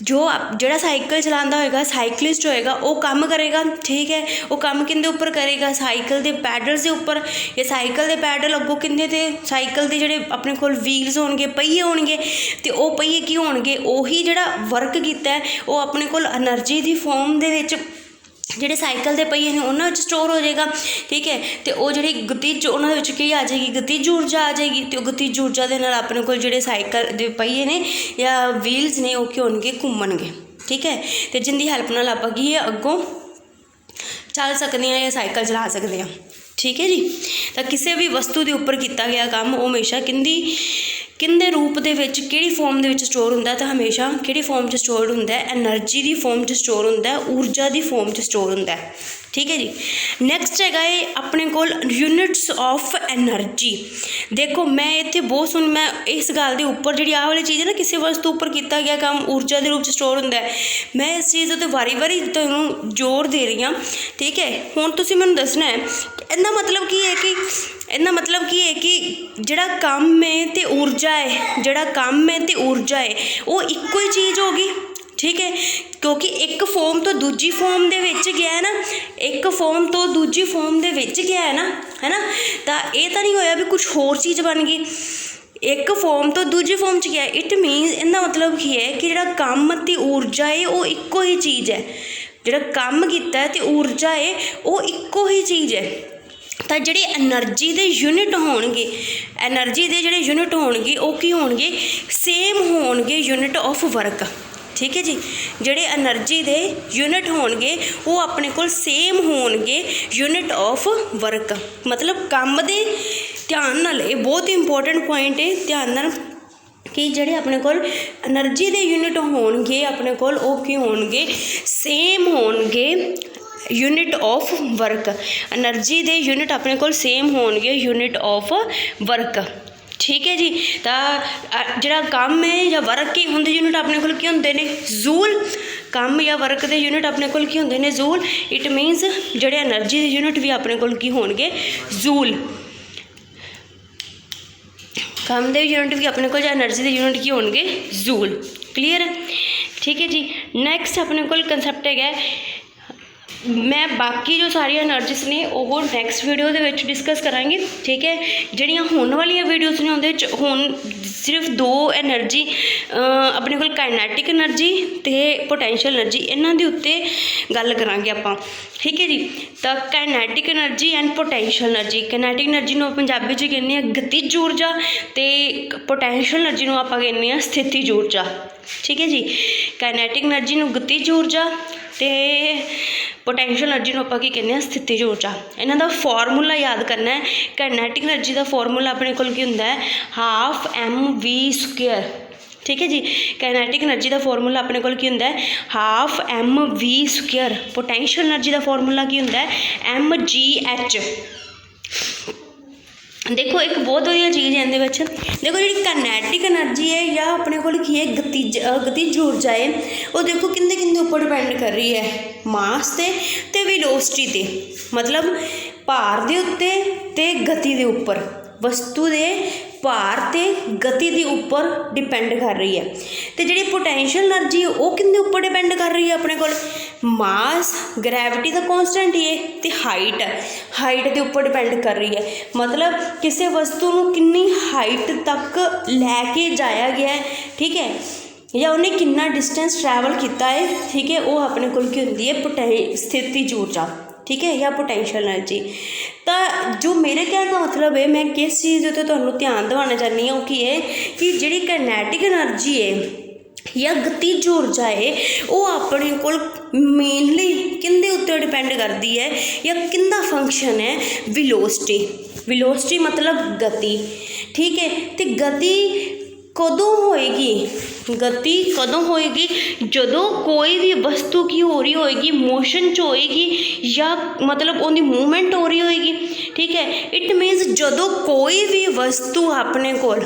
जो जोड़ा साइकिल चलाता होएगा, साइकलिस्ट होएगा, वो काम करेगा। ठीक है, वो काम किंदे उपर करेगा, साइकिल के पैडल्स के उपर, या साइकिल के पैडल अगों किंदे ते, साइकिल के जोड़े अपने कोल व्हील्स होणगे, पहिए होणगे, तो वो पहिए की होणगे, उही जोड़ा वर्क किया है वो अपने कोल एनर्जी की फॉर्म दे विच ਜਿਹੜੇ साइकिल के पहिए ने उन्होंने स्टोर हो जाएगा। ठीक है, तो वो जी गतिज उन्होंने की आ जाएगी, गतिज ऊर्जा आ जाएगी। तो गतिज ऊर्जा के नाल अपने को जोड़े साइकिल के पहिए ने या व्हील्स ने वो क्यों होणगे, घूमणगे। ठीक है, तो जिंदी हेल्प नाल आपां की अगों चल सकते हैं या साइकिल चला सकते हैं। ठीक है जी। तो किसी भी वस्तु के उपर किया गया काम वो हमेशा किंदे रूप दे विच, किहड़ी फॉर्म दे विच स्टोर हुंदा, तो हमेशा किहड़ी फॉर्म च स्टोर हुंदा, एनर्जी की फॉर्म च स्टोर हुंदा, ऊर्जा की फॉर्म च स्टोर हुंदा। ठीक है जी। नैक्सट है अपने कोल यूनिट्स ऑफ एनर्जी। देखो मैं इत्थे बहुत सुन, मैं इस गल के उपर जी आह वाली चीज़ है ना, किसी वस्तु उपर किया गया काम ऊर्जा के रूप में स्टोर हुंदा है, मैं इस चीज़ उत्ते वारी वारी तुहानूं जोर दे रही हाँ। ठीक है, हुण तुसीं मैनूं दसना है इहदा मतलब की है, कि इहदा मतलब की है कि जिहड़ा काम है तो ऊर्जा है, जिहड़ा काम है तो ऊर्जा है, वो इक्को ही चीज़ होगी। ठीक है, क्योंकि एक फॉर्म तो दूजी फॉर्म दे विच गया है ना, एक फॉर्म तो दूजी फॉर्म दे विच गया है ना, तो ये तो नहीं होया भी कुछ होर चीज़ बन गई, एक फॉर्म तो दूजी फॉर्म च गया। इट मीनस इहदा मतलब की है कि जिहड़ा काम ते ऊर्जा है वो इक्को ही चीज़ है। ਜਿਹੜਾ ਕੰਮ ਕੀਤਾ ਹੈ ਤੇ ਊਰਜਾ ਹੈ ਉਹ ਇੱਕੋ ਹੀ ਚੀਜ਼ ਹੈ। ਤਾਂ ਜਿਹੜੇ ਐਨਰਜੀ ਦੇ ਯੂਨਿਟ ਹੋਣਗੇ, ਐਨਰਜੀ ਦੇ ਜਿਹੜੇ ਯੂਨਿਟ ਹੋਣਗੇ ਉਹ ਕੀ ਹੋਣਗੇ, ਸੇਮ ਹੋਣਗੇ ਯੂਨਿਟ ਆਫ ਵਰਕ। ਠੀਕ ਹੈ ਜੀ, ਜਿਹੜੇ ਐਨਰਜੀ ਦੇ ਯੂਨਿਟ ਹੋਣਗੇ ਉਹ ਆਪਣੇ ਕੋਲ ਸੇਮ ਹੋਣਗੇ ਯੂਨਿਟ ਆਫ ਵਰਕ। ਮਤਲਬ ਕੰਮ ਦੇ ਧਿਆਨ ਨਾਲ, ਇਹ ਬਹੁਤ ਇੰਪੋਰਟੈਂਟ ਪੁਆਇੰਟ ਹੈ, ਧਿਆਨ ਨਾਲ ਕਿ ਜਿਹੜੇ ਆਪਣੇ ਕੋਲ ਐਨਰਜੀ ਦੇ ਯੂਨਿਟ ਹੋਣਗੇ ਆਪਣੇ ਕੋਲ ਉਹ ਕੀ ਹੋਣਗੇ, ਸੇਮ ਹੋਣਗੇ ਯੂਨਿਟ ਆਫ ਵਰਕ। ਐਨਰਜੀ ਦੇ ਯੂਨਿਟ ਆਪਣੇ ਕੋਲ ਸੇਮ ਹੋਣਗੇ ਯੂਨਿਟ ਆਫ ਵਰਕ। ਠੀਕ ਹੈ ਜੀ, ਤਾਂ ਜਿਹੜਾ ਕੰਮ ਹੈ ਜਾਂ ਵਰਕ ਹੀ ਹੁੰਦੇ ਯੂਨਿਟ ਆਪਣੇ ਕੋਲ ਕੀ ਹੁੰਦੇ ਨੇ, ਜ਼ੂਲ। ਕੰਮ ਜਾਂ ਵਰਕ ਦੇ ਯੂਨਿਟ ਆਪਣੇ ਕੋਲ ਕੀ ਹੁੰਦੇ ਨੇ, ਜ਼ੂਲ। ਇਟ ਮੀਨਸ ਜਿਹੜੇ ਐਨਰਜੀ ਦੇ ਯੂਨਿਟ ਵੀ ਆਪਣੇ ਕੋਲ ਕੀ ਹੋਣਗੇ, ਜ਼ੂਲ। ਕੰਮ ਦੇ ਯੂਨਿਟ ਵੀ ਆਪਣੇ ਕੋਲ ਜਾਂ ਐਨਰਜੀ ਦੇ ਯੂਨਿਟ ਕੀ ਹੋਣਗੇ, ਜ਼ੂਲ। ਕਲੀਅਰ ਹੈ? ਠੀਕ ਹੈ ਜੀ। ਨੈਕਸਟ ਆਪਣੇ ਕੋਲ ਕੰਸੈਪਟ ਹੈਗਾ, ਮੈਂ ਬਾਕੀ ਜੋ ਸਾਰੀਆਂ ਐਨਰਜੀਸ ਨੇ ਉਹ ਨੈਕਸਟ ਵੀਡੀਓ ਦੇ ਵਿੱਚ ਡਿਸਕਸ ਕਰਾਂਗੇ। ਠੀਕ ਹੈ, ਜਿਹੜੀਆਂ ਹੁਣ ਵਾਲੀਆਂ ਵੀਡੀਓਜ਼ ਨੇ ਉਹਦੇ ਵਿੱਚ ਹੁਣ ਸਿਰਫ 2 ਐਨਰਜੀ ਆਪਣੇ ਕੋਲ, ਕਾਈਨੈਟਿਕ ਐਨਰਜੀ ਅਤੇ ਪੋਟੈਂਸ਼ੀਅਲ ਐਨਰਜੀ, ਇਹਨਾਂ ਦੇ ਉੱਤੇ ਗੱਲ ਕਰਾਂਗੇ ਆਪਾਂ। ਠੀਕ ਹੈ ਜੀ, ਤਾਂ kinetic energy and potential energy. Kinetic energy ਨੂੰ ਪੰਜਾਬੀ 'ਚ ਕਹਿੰਦੇ ਹਾਂ ਗਤਿਜ ਊਰਜਾ, ਅਤੇ ਪੋਟੈਂਸ਼ੀਅਲ ਐਨਰਜੀ ਨੂੰ ਆਪਾਂ ਕਹਿੰਦੇ ਹਾਂ ਸਥਿਤੀਜ ਊਰਜਾ। ਠੀਕ ਹੈ ਜੀ, ਕਾਈਨੈਟਿਕ ਐਨਰਜੀ ਨੂੰ ਗਤਿਜ ਊਰਜਾ ਅਤੇ ਪੋਟੈਂਸ਼ੀਅਲ ਐਨਰਜੀ ਨੂੰ ਆਪਾਂ ਕੀ ਕਹਿੰਦੇ ਹਾਂ, ਸਥਿਤਿਜ ਊਰਜਾ। ਇਹਨਾਂ ਦਾ ਫਾਰਮੂਲਾ ਯਾਦ ਕਰਨਾ ਹੈ। ਕਾਈਨੈਟਿਕ ਐਨਰਜੀ ਦਾ ਫਾਰਮੂਲਾ ਆਪਣੇ ਕੋਲ ਕੀ ਹੁੰਦਾ ਹੈ, 12mv²। ਠੀਕ ਹੈ ਜੀ, ਕਾਈਨੈਟਿਕ ਐਨਰਜੀ ਦਾ ਫਾਰਮੂਲਾ ਆਪਣੇ ਕੋਲ ਕੀ ਹੁੰਦਾ ਹੈ, 12mv²। ਪੋਟੈਂਸ਼ੀਅਲ ਐਨਰਜੀ ਦਾ ਫਾਰਮੂਲਾ ਕੀ ਹੁੰਦਾ ਹੈ, mgh। ਦੇਖੋ ਇੱਕ ਬਹੁਤ ਵਧੀਆ ਚੀਜ਼ ਹੈ ਇਹਦੇ ਵਿੱਚ, ਦੇਖੋ ਜਿਹੜੀ ਕਾਈਨੈਟਿਕ ਐਨਰਜੀ ਹੈ ਜਾਂ ਆਪਣੇ ਕੋਲ ਕੀ ਹੈ, ਗਤਿਜ ਊਰਜਾ ਹੈ, ਉਹ ਦੇਖੋ ਕਿਹਦੇ ਉੱਪਰ ਡਿਪੈਂਡ ਕਰ ਰਹੀ ਹੈ, ਮਾਸ 'ਤੇ ਵੈਲੋਸਿਟੀ 'ਤੇ। ਮਤਲਬ ਭਾਰ ਦੇ ਉੱਤੇ ਅਤੇ ਗਤੀ ਦੇ ਉੱਪਰ, ਵਸਤੂ ਦੇ ਭਾਰ ਅਤੇ ਗਤੀ ਦੇ ਉੱਪਰ ਡਿਪੈਂਡ ਕਰ ਰਹੀ ਹੈ। ਅਤੇ ਜਿਹੜੀ ਪੋਟੈਂਸ਼ੀਅਲ ਐਨਰਜੀ ਉਹ ਕਿਹਦੇ ਉੱਪਰ ਡਿਪੈਂਡ ਕਰ ਰਹੀ ਹੈ, ਆਪਣੇ ਕੋਲ ਮਾਸ, ਗ੍ਰੈਵਿਟੀ ਦਾ ਕੌਂਸਟੈਂਟ ਹੀ ਹੈ, ਅਤੇ ਹਾਈਟ ਦੇ ਉੱਪਰ ਡਿਪੈਂਡ ਕਰ ਰਹੀ ਹੈ। ਮਤਲਬ ਕਿਸੇ ਵਸਤੂ ਨੂੰ ਕਿੰਨੀ ਹਾਈਟ ਤੱਕ ਲੈ ਕੇ ਜਾਇਆ ਗਿਆ ਹੈ, ਠੀਕ ਹੈ, ਜਾਂ ਉਹਨੇ ਕਿੰਨਾ ਡਿਸਟੈਂਸ ਟਰੈਵਲ ਕੀਤਾ ਹੈ, ਠੀਕ ਹੈ, ਉਹ ਆਪਣੇ ਕੋਲ ਕੀ ਹੁੰਦੀ ਹੈ, ਸਥਿਤਿਜ ਊਰਜਾ। ਠੀਕ ਹੈ, ਜਾਂ ਪੋਟੈਂਸ਼ੀਅਲ ਐਨਰਜੀ। ਤਾਂ ਜੋ ਮੇਰੇ ਕਹਿਣ ਦਾ ਮਤਲਬ ਹੈ, ਮੈਂ ਕਿਸ ਚੀਜ਼ ਦੇ ਉੱਤੇ ਤੁਹਾਨੂੰ ਧਿਆਨ ਦਿਵਾਉਣਾ ਚਾਹੁੰਦੀ ਹਾਂ, ਉਹ ਕੀ ਹੈ ਕਿ ਜਿਹੜੀ ਕਾਈਨੈਟਿਕ ਐਨਰਜੀ ਹੈ ਜਾਂ ਗਤਿਜ ਊਰਜਾ ਹੈ ਉਹ ਆਪਣੇ ਕੋਲ ਮੇਨਲੀ ਕਿਹਦੇ ਉੱਤੇ ਡਿਪੈਂਡ ਕਰਦੀ ਹੈ ਜਾਂ ਕਿਹਦਾ ਫੰਕਸ਼ਨ ਹੈ, ਵੈਲੋਸਿਟੀ ਮਤਲਬ ਗਤੀ। ਠੀਕ ਹੈ, ਅਤੇ ਗਤੀ ਕਦੋਂ ਹੋਏਗੀ, ਜਦੋਂ ਕੋਈ ਵੀ ਵਸਤੂ ਕੀ ਹੋ ਰਹੀ ਹੋਏਗੀ, ਮੋਸ਼ਨ 'ਚ ਹੋਏਗੀ, ਜਾਂ ਮਤਲਬ ਉਹਦੀ ਮੂਵਮੈਂਟ ਹੋ ਰਹੀ ਹੋਏਗੀ। ਠੀਕ ਹੈ, ਇਟ ਮੀਨਸ ਜਦੋਂ ਕੋਈ ਵੀ ਵਸਤੂ ਆਪਣੇ ਕੋਲ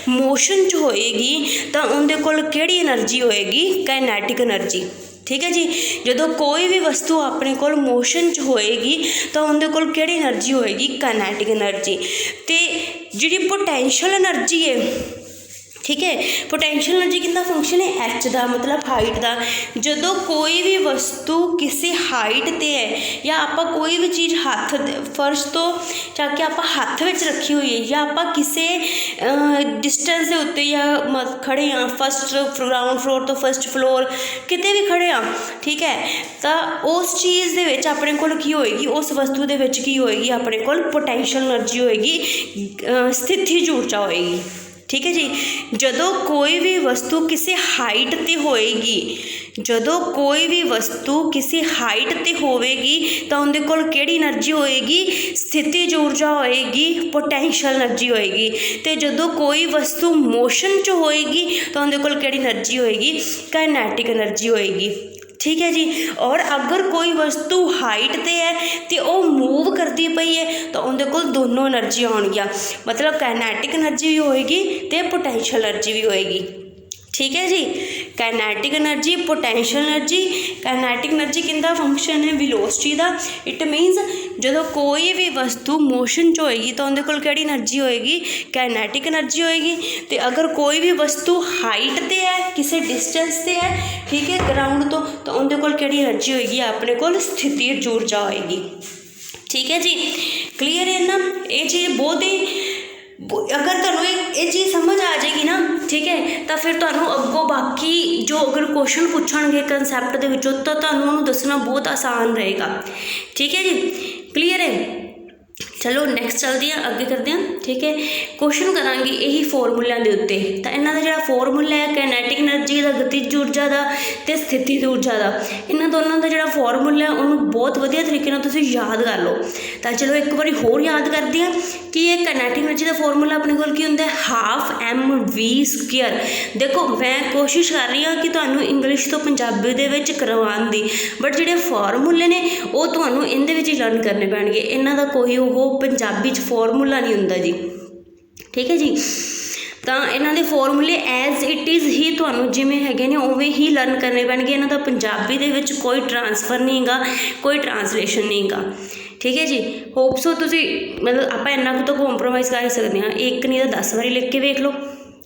ਮੋਸ਼ਨ 'ਚ ਹੋਏਗੀ ਤਾਂ ਉਹਦੇ ਕੋਲ ਕਿਹੜੀ ਐਨਰਜੀ ਹੋਏਗੀ, ਕਾਈਨੈਟਿਕ ਐਨਰਜੀ। ਠੀਕ ਹੈ ਜੀ, ਜਦੋਂ ਕੋਈ ਵੀ ਵਸਤੂ ਆਪਣੇ ਕੋਲ ਮੋਸ਼ਨ 'ਚ ਹੋਏਗੀ ਤਾਂ ਉਹਦੇ ਕੋਲ ਕਿਹੜੀ ਐਨਰਜੀ ਹੋਏਗੀ, ਕਾਈਨੈਟਿਕ ਐਨਰਜੀ। ਅਤੇ ਜਿਹੜੀ ਪੋਟੈਂਸ਼ੀਅਲ ਐਨਰਜੀ ਹੈ, ਠੀਕ ਹੈ, ਪੋਟੈਂਸ਼ੀਅਲ ਐਨਰਜੀ ਕਿਹਦਾ ਫੰਕਸ਼ਨ ਹੈ, ਐਚ ਦਾ, ਮਤਲਬ ਹਾਈਟ ਦਾ। ਜਦੋਂ ਕੋਈ ਵੀ ਵਸਤੂ ਕਿਸੇ ਹਾਈਟ 'ਤੇ ਹੈ, ਜਾਂ ਆਪਾਂ ਕੋਈ ਵੀ ਚੀਜ਼ ਫਰਸ਼ ਤੋਂ ਚੱਕ ਕੇ ਆਪਾਂ ਹੱਥ ਵਿੱਚ ਰੱਖੀ ਹੋਈ ਹੈ, ਜਾਂ ਆਪਾਂ ਕਿਸੇ ਡਿਸਟੈਂਸ ਦੇ ਉੱਤੇ ਜਾਂ ਖੜ੍ਹੇ ਹਾਂ, ਗਰਾਊਂਡ ਫਲੋਰ ਤੋਂ ਫਸਟ ਫਲੋਰ ਕਿਤੇ ਵੀ ਖੜ੍ਹੇ ਹਾਂ, ਠੀਕ ਹੈ, ਤਾਂ ਉਸ ਚੀਜ਼ ਦੇ ਵਿੱਚ ਆਪਣੇ ਕੋਲ ਕੀ ਹੋਏਗੀ, ਉਸ ਵਸਤੂ ਦੇ ਵਿੱਚ ਕੀ ਹੋਏਗੀ, ਆਪਣੇ ਕੋਲ ਪੋਟੈਂਸ਼ੀਅਲ ਐਨਰਜੀ ਹੋਏਗੀ, ਸਥਿਤਿਜ ਊਰਜਾ ਹੋਏਗੀ। ਠੀਕ ਹੈ ਜੀ, ਜਦੋਂ ਕੋਈ ਵੀ ਵਸਤੂ ਕਿਸੇ ਹਾਈਟ 'ਤੇ ਹੋਏਗੀ, ਤਾਂ ਉਹਦੇ ਕੋਲ ਕਿਹੜੀ ਐਨਰਜੀ ਹੋਏਗੀ, ਸਥਿਤਿਜ ਊਰਜਾ ਹੋਏਗੀ, ਪੋਟੈਂਸ਼ੀਅਲ ਐਨਰਜੀ ਹੋਏਗੀ। ਅਤੇ ਜਦੋਂ ਕੋਈ ਵਸਤੂ ਮੋਸ਼ਨ 'ਚ ਹੋਏਗੀ ਤਾਂ ਉਹਦੇ ਕੋਲ ਕਿਹੜੀ ਐਨਰਜੀ ਹੋਏਗੀ, ਕਾਈਨੈਟਿਕ ਐਨਰਜੀ ਹੋਏਗੀ। ਠੀਕ ਹੈ ਜੀ, ਔਰ ਅਗਰ ਕੋਈ ਵਸਤੂ ਹਾਈਟ 'ਤੇ ਹੈ ਅਤੇ ਉਹ ਮੂਵ ਕਰਦੀ ਪਈ ਹੈ ਤਾਂ ਉਹਦੇ ਕੋਲ ਦੋਨੋਂ ਐਨਰਜੀ ਆਉਣਗੀਆਂ, ਮਤਲਬ ਕਾਈਨੈਟਿਕ ਐਨਰਜੀ ਵੀ ਹੋਏਗੀ ਅਤੇ ਪੋਟੈਂਸ਼ੀਅਲ ਐਨਰਜੀ ਵੀ ਹੋਏਗੀ। ਠੀਕ ਹੈ ਜੀ, kinetic energy, potential energy. Kinetic energy ਕਿਹਦਾ ਫੰਕਸ਼ਨ ਹੈ, ਵੈਲੋਸਿਟੀ ਦਾ। ਇਟ ਮੀਨਸ ਜਦੋਂ ਕੋਈ ਵੀ ਵਸਤੂ ਮੋਸ਼ਨ 'ਚ ਹੋਏਗੀ ਤਾਂ ਉਹਦੇ ਕੋਲ ਕਿਹੜੀ ਐਨਰਜੀ ਹੋਏਗੀ, ਕਾਈਨੈਟਿਕ ਐਨਰਜੀ ਹੋਏਗੀ। ਅਤੇ ਅਗਰ ਕੋਈ ਵੀ ਵਸਤੂ ਹਾਈਟ 'ਤੇ ਹੈ, ਕਿਸੇ ਡਿਸਟੈਂਸ 'ਤੇ ਹੈ, ਠੀਕ ਹੈ, ਗਰਾਊਂਡ ਤੋਂ, ਤਾਂ ਉਹਦੇ ਕੋਲ ਕਿਹੜੀ ਐਨਰਜੀ ਹੋਏਗੀ, ਆਪਣੇ ਕੋਲ ਸਥਿਤਿਜ ਊਰਜਾ ਹੋਏਗੀ। ਠੀਕ ਹੈ ਜੀ, ਕਲੀਅਰ ਹੈ ਨਾ। ਇਹ ਚੀਜ਼ ਬਹੁਤ ਹੀ, ਅਗਰ ਤੁਹਾਨੂੰ ਇਹ ਚੀਜ਼ ਸਮਝ ਆ ਜਾਏਗੀ ਨਾ, ठीक है। तो फिर तुहानूं अगों बाकी जो अगर क्वेश्चन पूछणगे कंसैप्ट दे विचों तो तुहानूं उहनूं दसना बहुत आसान रहेगा, ठीक है जी। क्लीयर है। चलो नैक्सट चलते हैं, अगे करते हैं, ठीक है। क्वेश्चन करांगे यही फॉर्मूलिਆਂ ਦੇ ਉੱਤੇ। ਤਾਂ ਇਹਨਾਂ ਦਾ ਜਿਹੜਾ ਫਾਰਮੂਲਾ ਹੈ ਕਾइनेटिक एनर्जी ਦਾ, गतिज ऊर्जा ਦਾ ਤੇ ਸਥਿਤਿਜ ਊਰਜਾ ਦਾ, ਇਹਨਾਂ ਦੋਨਾਂ ਦਾ ਜਿਹੜਾ ਫਾਰਮੂਲਾ ਉਹਨੂੰ ਬਹੁਤ ਵਧੀਆ ਤਰੀਕੇ ਨਾਲ ਤੁਸੀਂ ਯਾਦ ਕਰ ਲਓ। ਤਾਂ ਚਲੋ ਇੱਕ ਵਾਰੀ ਹੋਰ ਯਾਦ ਕਰਦੇ ਹਾਂ कि ये काइनेटिक एनर्जी का फॉर्मूला अपने कोल की होंदा है हाफ mv²। देखो मैं कोशिश कर रही हाँ कि तुहानूं इंग्लिश तो पंजाबी दे विच करवाउण दी, बट जिहड़े फॉर्मूले ने वो तुहानूं इहदे विच ही लर्न करने पैणगे। इन्हां दा कोई वो पंजाबी च फॉर्मूला नहीं हुंदा जी, ठीक है जी। तो इन्हां दे फॉर्मूले एज इट इज़ ही तुहानूं जिवें हैगे ने उवें ही लर्न करने पैणगे। इन्हां दा पंजाबी दे विच कोई ट्रांसफर नहीं गा, कोई ट्रांसलेशन नहीं गा, ठीक है जी। होप सो तुसी मतलब आप इन्ना कुछ तो कॉम्प्रोमाइज़ कर सकते हैं, एक नहीं तो 10 बारी लिख के वेख लो,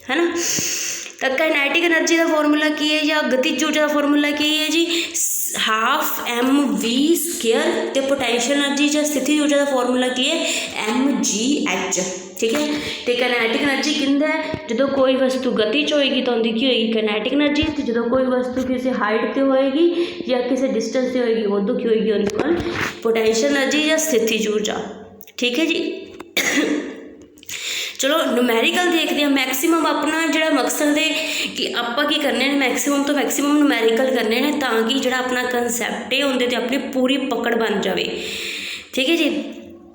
है ना। तो काइनेटिक एनर्जी का फॉर्मूला की है या गतिज ऊर्जा का फॉर्मूला की है जी हाफ mv²। तो पोटेंशियल एनर्जी या स्थितिज ऊर्जा का फॉर्मूला की है mgh, ठीक है। तो काइनेटिक एनर्जी कहता है जो कोई वस्तु गति च होएगी तो उनकी की होएगी काइनेटिक एनर्जी, तो जो कोई वस्तु किसी हाइट पर होएगी या किसी डिस्टेंस से होएगी उदों की होएगी उनकी पोटेंशियल एनर्जी या स्थितिज ऊर्जा, ठीक है जी। चलो न्यूमैरिकल देखते हैं। मैक्सीमम अपना जो मकसद है कि आप की करने मैक्सीमम तो मैक्सीमम न्यूमैरिकल करने ने ताकि जो अपना कंसैप्ट है उनके अपनी पूरी पकड़ बन जाए, ठीक है जी।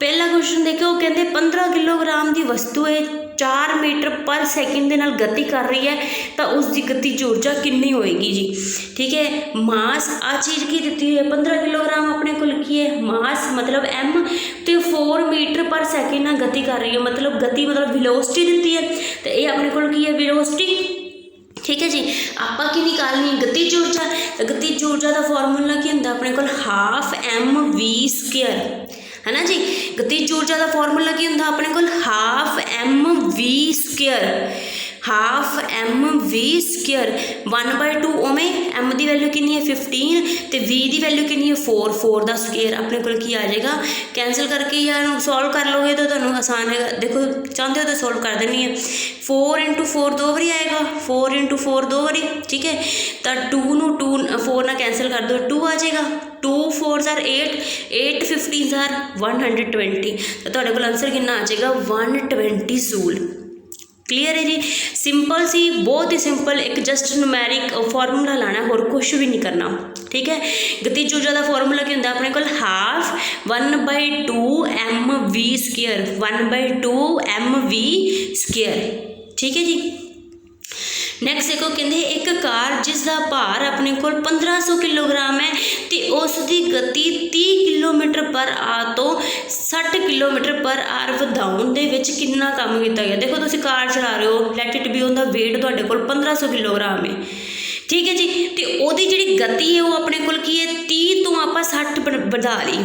पहला क्वेश्चन देखो, वो कहते 15 किलोग्राम की वस्तु है 4 मीटर पर सैकेंड के नाल गति कर रही है तो उसकी गतिज ऊर्जा कितनी होएगी जी, ठीक है। मास आ चीज़ की दी हुई है 15 किलोग्राम अपने को की है, मास मतलब m, तो 4 मीटर पर सैकेंड नाल गति कर रही है, मतलब गति मतलब वेलोसिटी दी है, तो ये अपने को की है वेलोसिटी, ठीक है जी। आपा की निकालनी है गतिज ऊर्जा। तो गतिज ऊर्जा का फॉर्मूला की होंगे अपने को हाफ mv², है ना जी। गतिज ऊर्जा का फॉर्मूला की होंगे अपने को हाफ mv², हाफ mv²। 1/2 ओमें m की वैल्यू कितनी है 15 तो v की वैल्यू कितनी है 4, 4 का स्क्वेयर अपने को की आ जाएगा। कैंसिल करके या सॉल्व कर लोगे तो तुहानूं आसान है। देखो चाहते हो तो सॉल्व कर देनी है। 4 × 4 2 बारी आएगा, 4 × 4 2 बारी, ठीक है। तो 2 नूं 4 ना कैंसिल कर दो 2 आ जाएगा, 2 4 * 8, 8 15 * 120, तो तुहाडे कोल आंसर कितना आ जाएगा 120 जूल। क्लीयर है जी। सिंपल सी, बहुत ही सिंपल, एक जस्ट न्यूमैरिक फॉर्मूला लाना, और कुछ भी नहीं करना, ठीक है। गतिज ऊर्जा का फॉर्मूला क्या होंगे अपने को हाफ 1/2 mv², 1/2 mv², ठीक है जी। नैक्सट देखो कहते एक कार जिसका भार अपने को 1500 किलोग्राम है तो उसकी गति 30 किलोमीटर पर आवर तो 60 किलोमीटर पर आवर वधाउण दे विच कितना काम किया गया। देखो तुम कार चला रहे हो, लैट इट बी उनका वेट तुहाडे कोल 1500 किलोग्राम है, ठीक है जी। तो वही जी गति है वो अपने को की है 30 तो आप 60 बढ़ा ली,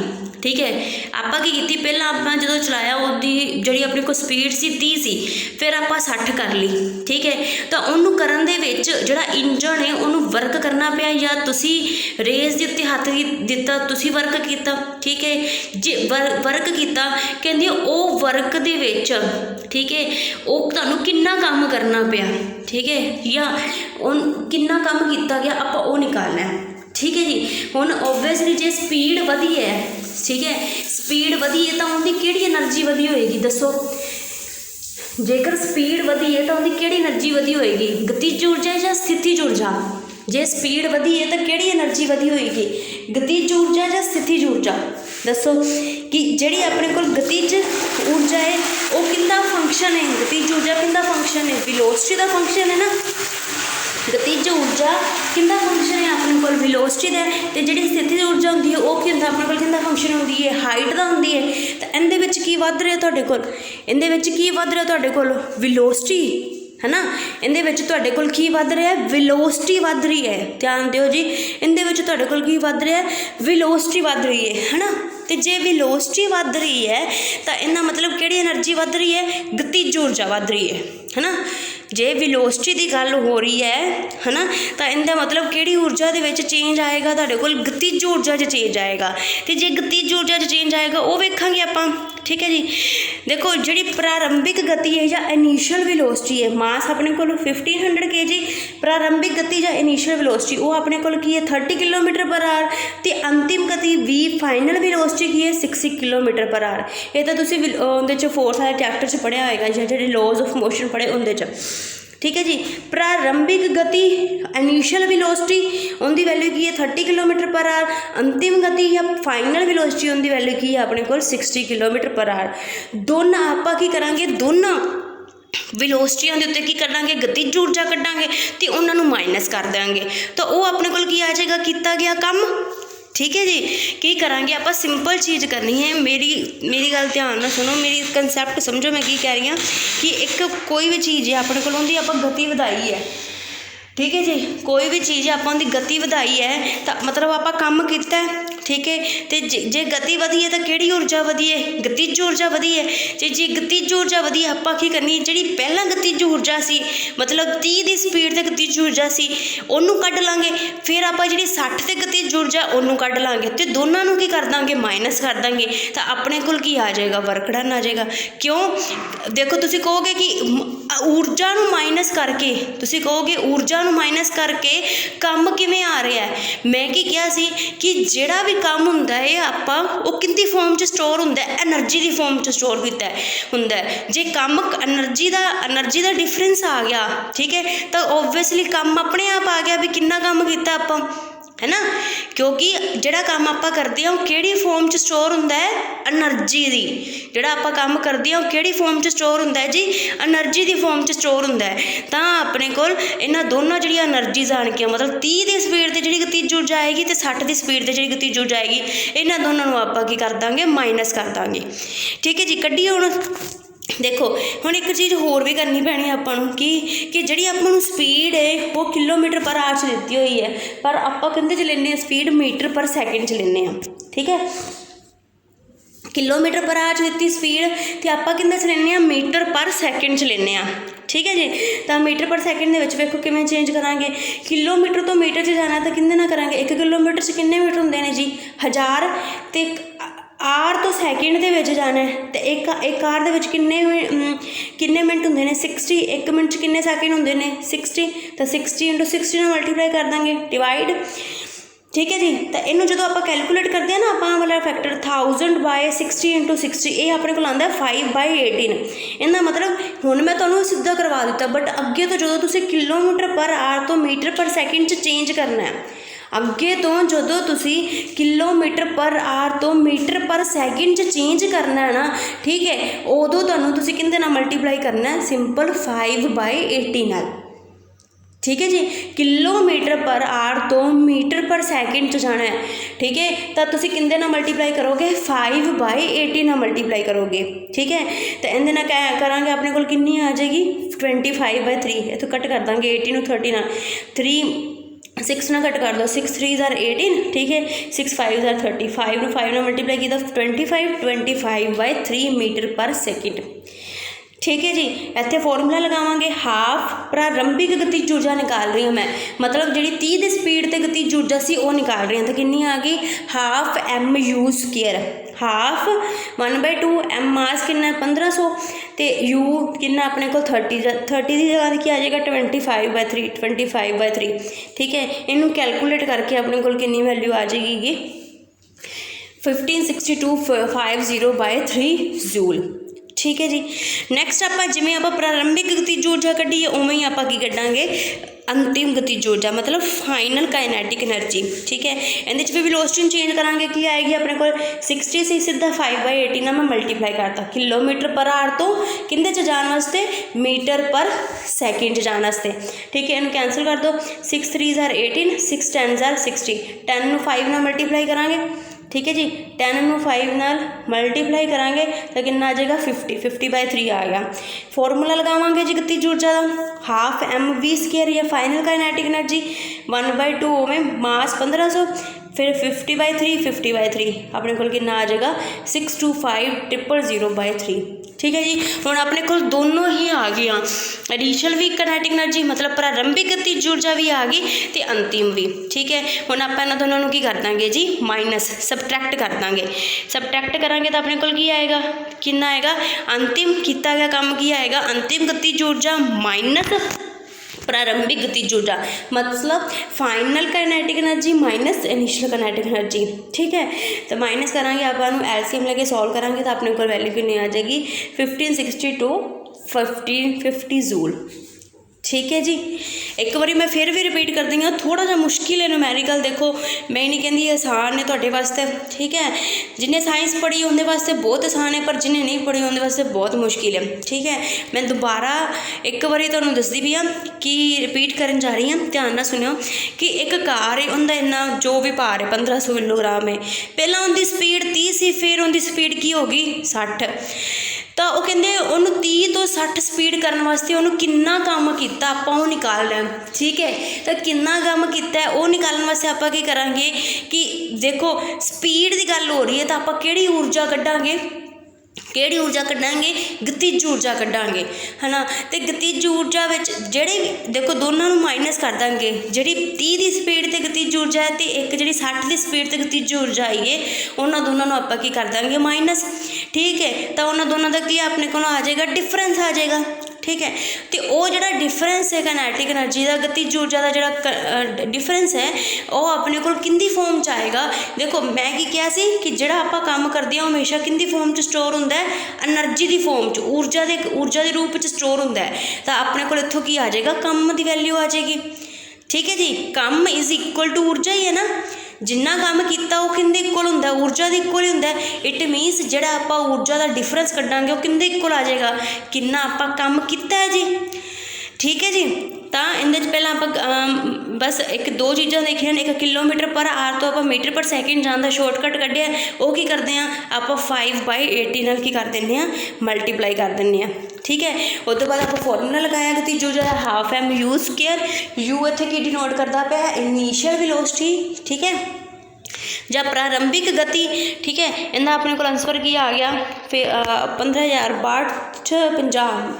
ठीक है। आपा की पहला आप जो चलाया उसकी जी अपने को स्पीड सी 30 सी, फिर आप 60 कर ली, ठीक है। तो उन्होंने करन दे विच जिहड़ा इंजन है उन्होंने वर्क करना पिया या तुसी रेस के उत्ते हथ दिता तुसी वर्क किया, ठीक है। जे वर्क किया कहंदे ओ वर्क दे विच, ठीक है, वो तुहानूं कितना काम करना पिया, ठीक है, या उन कितना काम किया गया आप वो निकालना है, ठीक है जी। हुण ओबवियसली जे स्पीड वधी है, ठीक है, स्पीड वधी है तो उनकी किहड़ी एनर्जी वधी होएगी दसो। जेकर स्पीड वधी है तो उनकी किहड़ी एनर्जी वधी होएगी, गतिज ऊर्जा या स्थितिज ऊर्जा। जे स्पीड वधी है तो किहड़ी एनर्जी वधी होएगी, गतिज ऊर्जा या स्थितिज ऊर्जा। दसो कि जिहड़ी अपने कोल गतिज ऊर्जा है वो किसका फंक्शन है, गतिज ऊर्जा किसका फंक्शन है, वेलोसिटी का फंक्शन है ना। गतिज ऊर्जा किसका फंक्शन है अपने को वेलोसिटी का, तो जी स्थितिज ऊर्जा होंगी है वो की होंगे अपने को किसका फंक्शन होंगी है हाइट का होंगी है। तो इहदे विच की वध रहा तुहाडे कोल, इहदे विच की वध रहा तुहाडे कोल वेलोसिटी, है ना। इहदे विच तुहाडे कोल की वध रहा है वेलोसिटी वध रही है, ध्यान दिओ जी। इहदे विच तुहाडे कोल की वध रहा है वेलोसिटी वध रही है ना। तो जे वेलोसिटी वध रही है तो इहदा मतलब किहड़ी एनर्जी वध रही है, गतिज ऊर्जा वध रही है ना। जे वेलोसिटी की गल हो रही है ना, तो इनका मतलब किहड़ी ऊर्जा दे विच चेंज आएगा, तुहाडे कोल गतिज ऊर्जा च चेंज आएगा। तो जे गतिज ऊर्जा च चेंज आएगा वो वेखांगे आपां ठीक है जी। देखो जी प्रारंभिक गति है या इनिशियल वेलोसिटी है, मास अपने को 1500 kg, प्रारंभिक गति या इनिशियल वेलोसिटी वो अपने को की है 30 km/h, तो अंतिम गति वी फाइनल वेलोसिटी की है 60 km/h। ये तो तुसीं उहदे च फोर्स वाले चैप्टर च पढ़िया होएगा या जिहड़े लॉज ऑफ मोशन पढ़े उहदे च, ठीक है जी। प्रारंभिक गति इनिशियल वेलोसिटी उनकी वैल्यू की है 30 km/h, अंतिम गति या फाइनल वेलोसिटी उनकी वैल्यू की है अपने को 60 km/h। दोनों आपां की करांगे, दोनों वेलोसिटियां दे उत्ते की करांगे गतिज ऊर्जा कड्डांगे तो उन्होंने माइनस कर देंगे, तो वो अपने को की आ जाएगा किया गया काम, ठीक है जी। की करांगे आप सिंपल चीज़ करनी है, मेरी गल ध्यान ना सुनो, मेरी कंसैप्ट समझो मैं की कह रही हाँ कि एक कोई भी चीज़ है अपने को उनकी आप गति वधाई है, ठीक है जी। कोई भी चीज़ आप उनकी गति वधाई है तो मतलब आप काम किया है, ठीक है। तो जे गति वधी है तो किहड़ी ऊर्जा वधी है, गतिज ऊर्जा वधी है। जे गतिज ऊर्जा वधी है आपां की करनी, जी पहला गतिज ऊर्जा सी मतलब 30 की स्पीड से गतिज ऊर्जा सी उन्होंने कढ़ लाँगे, फिर आप जी 60 से गतिज ऊर्जा उन्होंने कढ़ लाँगे, तो दोनों को की कर देंगे माइनस कर देंगे, तो अपने को की आ जाएगा वर्क डन आ जाएगा। क्यों देखो तुसीं कहोगे कि ऊर्जा नूं माइनस करके, तुसीं कहोगे ऊर्जा नूं माइनस करके काम किवें आ रहा है। मैं की कहा सी कि जिहड़ा भी काम हुंदा है आपां वो किंदी फॉर्म च स्टोर हुंदा है, एनर्जी की फॉर्म च स्टोर कीता हुंदा है। जे काम एनर्जी का डिफरेंस आ गया, ठीक है, तो ओबवियसली काम अपने आप आ गया भी कितना काम किया आपां, है ना। क्योंकि जिहड़ा काम आपां करदे हां किहड़ी फॉर्म च स्टोर हुंदा है, एनर्जी दी। जिहड़ा आपां काम करदे हां किहड़ी फॉर्म च स्टोर हुंदा है जी, एनर्जी दी फॉर्म च स्टोर हुंदा है। तां अपने कोल इन्हां दोनों जिहड़ियां एनर्जीज आणगियां मतलब 30 की स्पीड ते जिहड़ी गतिज ऊर्जा आएगी तो 60 की स्पीड ते जिहड़ी गतिज ऊर्जा आएगी, इन्हां दोनों नूं आपां की कर दांगे माइनस कर दांगे, ठीक है जी। कड्ढिए हुण देखो हुण एक चीज़ होर भी करनी पैनी आपां नूं कि जिहड़ी आपां नूं स्पीड है वो km/h दित्ती हुई है, पर आपां किहदे च लैंदे स्पीड मीटर/सेकंड च लैंदे हां, ठीक है। km/h दित्ती स्पीड तो आपां किहदे च लैंदे हां मीटर/सेकंड च लैंदे हां, ठीक है जी। तो मीटर/सेकंड दे विच वेखो किवें चेंज करांगे, किलोमीटर तो मीटर च जाना तो किंदे नाल करांगे, 1 किलोमीटर च किन्ने मीटर हुंदे ने जी 1000, ते आर तो सैकेंड दे विच जाना है तो एक आर दे विच किन्ने मिनट हुंदे ने 60, 1 मिनट च किन्ने सैकेंड हुंदे ने 60, तो 60 × 60 नाल मल्टीप्लाई कर देंगे डिवाइड, ठीक है जी। तो इनू जो आप कैलकुलेट करते हैं ना आप वाला फैक्टर 1000/60 × 60 ये अपने को आता है 5/18। इनका मतलब हुण मैं तुहानूं सीधा करवा दिता, बट अगे तो जो तुसीं km/h तो मीटर/सेकंड चेंज करना है, अगे तो जो तुसी km/h तो मीटर/सेकंड चेंज करना है ना, ठीक है, उदों तुहानूं तुसी किहदे नाल मल्टीप्लाई करना है, सिंपल 5/18 नाल, ठीक है जी। km/h तो मीटर/सेकंड जाना है, ठीक है, तो तुसी किंदे नाल मल्टीप्लाई करोगे 5/18 नाल मल्टीप्लाई करोगे, ठीक है। तो इहदे नाल क्या करांगे अपने कोल कितनी आ जाएगी 25/3, इत्थों कट कर देंगे 80 नूं 30 नाल, 6 ना कट कर दो, 6 3 = 18, ठीक है, 6 5 = 30, 5 नूं 5 नाल मल्टीप्लाई किया 25/3 मीटर/सेकंड, ठीक है जी। इत्थे फॉर्मूला लगावांगे हाफ प्रारंभिक गतिज ऊर्जा निकाल रही हूँ मैं, मतलब जी 30 की स्पीड ते गतिज ऊर्जा सी वो निकाल रही हूँ, तो कितनी आ गई हाफ mu², हाफ 1/2 m मास कितना 1500 तो u कितना अपने को 30 की जगह की आ जाएगा 25/3, ठीक है। इनू कैलकुलेट करके अपने को कितनी वैल्यू आ जाएगी 156250/3 जूल, ठीक है जी। नैक्सट आप जिमें आप प्रारंभिक गतिज ऊर्जा कढ़ी है उवें ही आप कढ़ांगे अंतिम गतिज ऊर्जा मतलब फाइनल काइनेटिक एनर्जी, ठीक है। इहदे वेलोसिटी चेंज करांगे की आएगी अपने को 60 से सीधा 5/18 मैं मल्टीप्लाई करता km/h तो किंदे च जाने वास्ते मीटर/सेकंड जाने वास्ते, ठीक है। इन्हूं कैंसल कर दो, 6 3 = 18, 6 10 = 60, 10 नूं 5 नाल मल्टीप्लाई करांगे, ठीक है जी। 10 नूं 5 नाल मल्टीप्लाई करांगे तो कितना आ जाएगा 50/3 आ गया। फॉर्मूला लगावांगे जी गतिज ऊर्जा का हाफ mv² या फाइनल काइनेटिक एनर्जी 1/2 में मास 1500 फिर 50/3 अपने कोल कितना आ जाएगा 625,000/3। ठीक है जी। हुण अपने कोल दोनों ही आ गई, इनिशियल भी काइनेटिक एनर्जी मतलब प्रारंभिक गतिज ऊर्जा भी आ गई ते अंतिम भी। ठीक है, हुण आपां इन्हां दोनों नूं की कर देंगे जी माइनस सबट्रैक्ट कर देंगे। सबट्रैक्ट करांगे तो अपने कोल की आएगा, कितना आएगा, अंतिम किया गया काम की आएगा, अंतिम गतिज ऊर्जा माइनस प्रारंभिक गतिज ऊर्जा मतलब final kinetic energy minus initial kinetic energy. ठीक है, तो माइनस करांगे आपां नूं एलसीएम लेके सॉल्व करांगे तो अपने को वैल्यू कितनी आ जाएगी 1560 to 1550 जूल। ठीक है जी। एक बारी मैं फिर भी रिपीट कर दी हाँ, थोड़ा जा मुश्किल है न्यूमैरिकल, देखो मैं नहीं कहती आसान है तुहाडे वास्ते। ठीक है, जिन्हें साइंस पढ़ी उनके वास्ते बहुत आसान है, पर जिन्हें नहीं पढ़ी उनके वास्ते बहुत मुश्किल है। ठीक है, मैं दोबारा एक बारी तुहानूं दसदी भी हाँ कि रिपीट करन जा रही हाँ, ध्यान नाल सुनियो कि एक कार है उनका इन्ना जो भी भार है 1500 किलोग्राम है, पहला उनकी स्पीड 30 सी, फिर उनकी स्पीड की होगी 60। तो वो कहते उन्होंने 30 तो 60 स्पीड करने वास्ते उन्होंने कितना काम किया आपां वो निकालना है। ठीक है, तो कितना काम किया है वो निकालने वास्ते आपां की करांगे कि देखो स्पीड की गल हो रही है तो आपां किहड़ी ऊर्जा कड्डांगे, किहड़ी ऊर्जा कड्डांगे, गतिज ऊर्जा कड्डांगे, है ना। तो गतिज ऊर्जा विच जिहड़े देखो दोनों नूं माइनस कर देंगे, जिहड़ी 30 की स्पीड ते गतिज ऊर्जा है तो एक जिहड़ी 60 की स्पीड ते गतिज ऊर्जा आई है उन्होंने दोनों नूं आपां की कर देंगे माइनस। ठीक है, तो उन्होंने दोनों का की अपने को आ जाएगा डिफरेंस आ जाएगा। ठीक है, तो वो जो डिफरेंस है काइनेटिक एनर्जी का गतिज ऊर्जा का जो डिफरेंस है वो अपने को किंदी फॉर्म च आएगा। देखो मैं की किया सी कि जो आप काम करते हैं हमेशा किंदी फॉर्म च स्टोर होंदा है, एनर्जी की फॉर्म च, ऊर्जा के रूप में स्टोर होंदा है। तो अपने को इत्थों की आ जाएगा काम की वैल्यू आ जाएगी। ठीक है जी, काम इज इक्वल टू ऊर्जा ही है ना, जिन्ना काम किया वो किंदे इक्वल होंदा, ऊर्जा के इक्वल ही होंदा। इट मीनस जिहड़ा आपां ऊर्जा का डिफरेंस कड्डांगे वो किंदे इक्वल आ जाएगा, किन्ना आपां काम किया है जी। ठीक है जी, तो इहदे पहला आप बस एक दो चीज़ां देखिए, एक किलोमीटर पर आवर तो आप मीटर पर सैकेंड जाने का शॉर्टकट कढ़िया, वो की करते हैं आप 5/80 नाल की कर देंगे मल्टीप्लाई कर देंगे। ठीक है, उस बाद आप फॉर्मूला लगाया गतिज ऊर्जा का half m u square, u इत्थे की डिनोट करता पे इनिशियल वेलोसिटी। ठीक है, या प्रारंभिक गति। ठीक है, इनका अपने को आंसर की आ गया फिर 15,050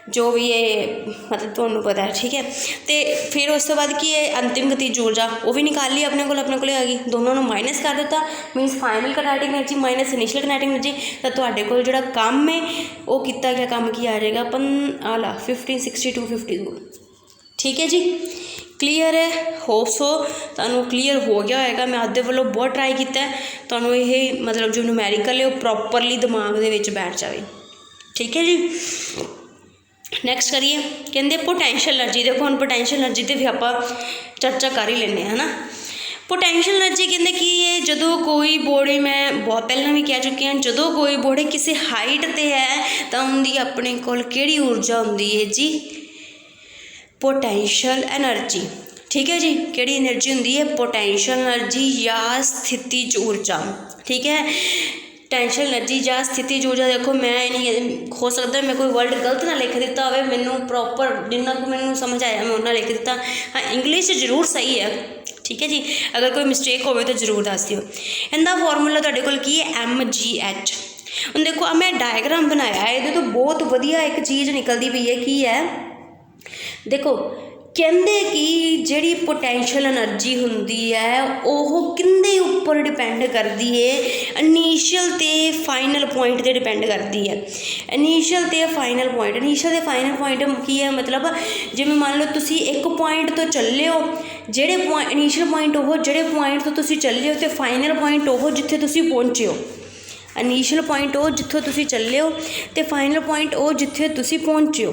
जो भी है मतलब तुहानूं पता है। ठीक है, तो फिर उस तो बाद की है अंतिम गतिज ऊर्जा वो भी निकाल ली अपने को आ गई, दोनों ने माइनस कर दिता, मीनस final kinetic energy minus initial kinetic energy. तो तुहाडे कोल जिहड़ा काम है वो किया गया काम की आ जाएगा 1560 to 50 जूल। ठीक है जी, क्लीयर है, होप सो तुहानूं क्लीयर हो गया होगा। मैं आपदे वालों बहुत ट्राई किया है तुहानूं ये मतलब जो न्यूमैरिकल है वो प्रॉपरली दिमाग दे विच बैठ जाए। ठीक है जी, नैक्सट करिए कहते पोटैंशियल एनर्जी। देखो हम पोटैंशियल एनर्जी ते भी आप चर्चा कर ही लेने है ना। पोटैंशियल एनर्जी कहते कि ये जदों कोई बॉडी, मैं बहुत पहला भी कह चुकी हूँ, जदों कोई बॉडी किसी हाइट ते है तो उनकी अपने कोल किहड़ी ऊर्जा होंदी है जी, पोटैंशियल एनर्जी। ठीक है जी, किहड़ी एनर्जी होंदी है, पोटैंशियल एनर्जी या स्थितिज ऊर्जा। ठीक है, पोटैंशियल एनर्जी या स्थितिज ऊर्जा। देखो मैं नहीं हो सकता मैं कोई वर्ड गलत ना लिख दिता हो, मैनू प्रॉपर जिन्ना को मैनू समझ आया मैं उन्ना लिख दिता। हाँ, इंग्लिश जरूर सही है। ठीक है जी, अगर कोई मिसटेक हो तो जरूर दस दिओ। इनका फॉर्मूला तुहाडे कोल की है MgH। हुण देखो मैं डायग्राम बनाया है, ये तो बहुत वधिया एक चीज़ निकलती पई है की है, देखो कहते कि जिहड़ी पोटैंशियल एनर्जी हुंदी है वह किंदे उपर डिपेंड करती है, इनिशियल ते फाइनल पॉइंट ते डिपेंड करती है। इनिशियल ते फाइनल पॉइंट की है मतलब जिवें मान लो तुसी एक पॉइंट तो चले हो, जिहड़े पॉइंट इनिशियल पॉइंट वो जिहड़े पॉइंट तो तुसी चले हो, तो फाइनल पॉइंट वो जिथे तुसी पहुंचे हो। इनिशियल पॉइंट वो जिथों तुसी चले हो, तो फाइनल पॉइंट वो जिथे तुसी पहुंचे हो।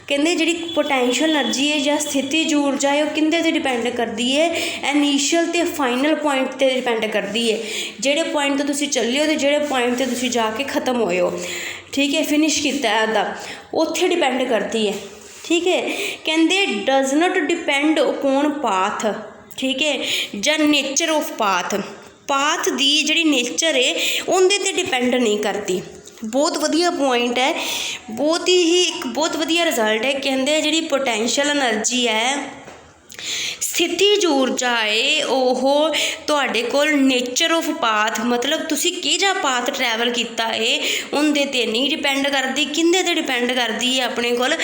कहते जी पोटैंशियल एनर्जी है या स्थितिज ऊर्जा है वो किंदे ते डिपेंड करती है, इनिशियल ते फाइनल पॉइंट ते डिपेंड करती है, जेड़े पॉइंट तो तुसी चले हो तो जेड़े पॉइंट ते तुसी जाके ख़त्म होए हो। ठीक है, फिनिश किया अदा उत्थे डिपेंड करती है। ठीक है, कहते does not depend upon path. ठीक है, या नेचर ऑफ पाथ दी जिहड़ी नेचर है उनदे ते डिपेंड नहीं करती। बहुत वधिया पॉइंट है, बहुत ही एक बहुत वधिया रिजल्ट है। कहते जिहड़ी पोटैंशियल एनर्जी है ਸਥਿਤੀਜ ਊਰਜਾ ਹੈ ਉਹ ਤੁਹਾਡੇ ਕੋਲ ਨੇਚਰ ਆਫ ਪਾਥ मतलब ਤੁਸੀਂ ਕਿਹੜਾ ਪਾਥ ਟਰੈਵਲ ਕੀਤਾ ਹੈ ਉਹਦੇ 'ਤੇ ਨਹੀਂ ਡਿਪੈਂਡ ਕਰਦੀ। ਕਿਹਦੇ 'ਤੇ ਡਿਪੈਂਡ ਕਰਦੀ ਹੈ? ਆਪਣੇ ਕੋਲ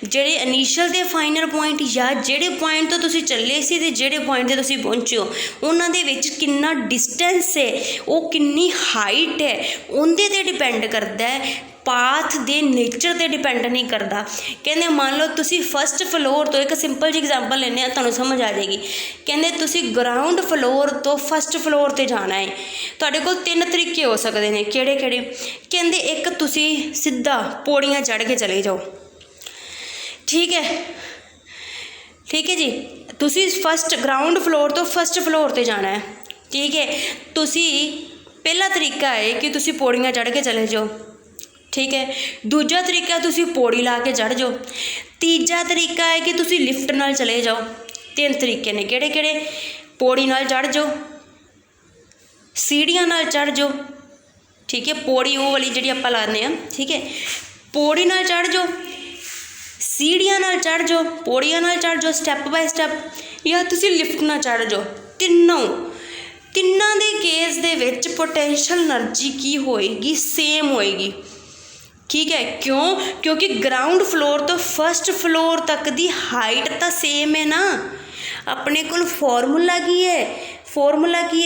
ਜਿਹੜੇ ਇਨੀਸ਼ੀਅਲ ਤੇ ਫਾਈਨਲ ਪੁਆਇੰਟ ਜਾਂ ਜਿਹੜੇ ਪੁਆਇੰਟ ਤੋਂ ਤੁਸੀਂ ਚੱਲੇ ਸੀ ਤੇ ਜਿਹੜੇ ਪੁਆਇੰਟ 'ਤੇ ਤੁਸੀਂ ਪਹੁੰਚੇ ਹੋ ਉਹਨਾਂ ਦੇ ਵਿੱਚ ਕਿੰਨਾ ਡਿਸਟੈਂਸ ਹੈ, ਉਹ ਕਿੰਨੀ ਹਾਈਟ ਹੈ, ਉਹਦੇ 'ਤੇ ਡਿਪੈਂਡ ਕਰਦਾ ਹੈ। ਪਾਥ ਦੇ ਨੇਚਰ 'ਤੇ ਡਿਪੈਂਡ ਨਹੀਂ ਕਰਦਾ। ਕਹਿੰਦੇ ਮੰਨ ਲਓ ਤੁਸੀਂ ਫਸਟ ਫਲੋਰ ਤੋਂ, ਇੱਕ ਸਿੰਪਲ ਜਿਹੀ ਐਗਜ਼ਾਮਪਲ ਲੈਂਦੇ ਹਾਂ ਤੁਹਾਨੂੰ ਸਮਝ ਆ ਜਾਏਗੀ। ਕਹਿੰਦੇ ਤੁਸੀਂ ਗਰਾਊਂਡ ਫਲੋਰ ਤੋਂ ਫਸਟ ਫਲੋਰ 'ਤੇ ਜਾਣਾ ਹੈ, ਤੁਹਾਡੇ ਕੋਲ 3 ਤਰੀਕੇ ਹੋ ਸਕਦੇ ਨੇ। ਕਿਹੜੇ ਕਿਹੜੇ? ਕਹਿੰਦੇ ਇੱਕ ਤੁਸੀਂ ਸਿੱਧਾ ਪੌੜੀਆਂ ਚੜ੍ਹ ਕੇ ਚਲੇ ਜਾਓ, ਠੀਕ ਹੈ ਜੀ। ਤੁਸੀਂ ਫਸਟ ਗਰਾਊਂਡ ਫਲੋਰ ਤੋਂ ਫਸਟ ਫਲੋਰ 'ਤੇ ਜਾਣਾ ਹੈ, ਠੀਕ ਹੈ। ਤੁਸੀਂ ਪਹਿਲਾ ਤਰੀਕਾ ਹੈ ਕਿ ਤੁਸੀਂ ਪੌੜੀਆਂ ਚੜ੍ਹ ਕੇ ਚਲੇ ਜਾਓ, ਠੀਕ ਹੈ। ਦੂਜਾ ਤਰੀਕਾ ਤੁਸੀਂ ਪੌੜੀ ਲਾ ਕੇ ਚੜ੍ਹ ਜਾਓ। ਤੀਜਾ ਤਰੀਕਾ ਹੈ ਕਿ ਤੁਸੀਂ ਲਿਫਟ ਨਾਲ ਚਲੇ ਜਾਓ। 3 ਤਰੀਕੇ ਨੇ। ਕਿਹੜੇ ਕਿਹੜੇ? ਪੌੜੀ ਨਾਲ ਚੜ੍ਹ ਜਾਓ, ਸੀੜੀਆਂ ਨਾਲ ਚੜ੍ਹ ਜਾਓ, ਠੀਕ ਹੈ। ਪੌੜੀ ਉਹ ਵਾਲੀ ਜਿਹੜੀ ਆਪਾਂ ਲਾਉਂਦੇ ਹਾਂ, ਠੀਕ ਹੈ। ਪੌੜੀ ਨਾਲ ਚੜ੍ਹ ਜਾਓ, ਸੀੜੀਆਂ ਨਾਲ ਚੜ੍ਹ ਜਾਓ, ਪੌੜੀਆਂ ਨਾਲ ਚੜ੍ਹ ਜਾਓ ਸਟੈਪ ਬਾਏ ਸਟੈਪ, ਜਾਂ ਤੁਸੀਂ ਲਿਫਟ ਨਾਲ ਚੜ੍ਹ ਜਾਓ। ਤਿੰਨਾਂ ਦੇ ਕੇਸ ਦੇ ਵਿੱਚ ਪੋਟੈਂਸ਼ੀਅਲ એનર્ਜੀ ਕੀ ਹੋਏਗੀ? ਸੇਮ ਹੋਏਗੀ, ਠੀਕ ਹੈ। ਕਿਉਂਕਿ ਗਰਾਊਂਡ ਫਲੋਰ ਤੋਂ ਫਸਟ ਫਲੋਰ ਤੱਕ ਦੀ ਹਾਈਟ ਤਾਂ ਸੇਮ ਹੈ ਨਾ। ਆਪਣੇ ਕੋਲ ਫਾਰਮੂਲਾ ਕੀ ਹੈ?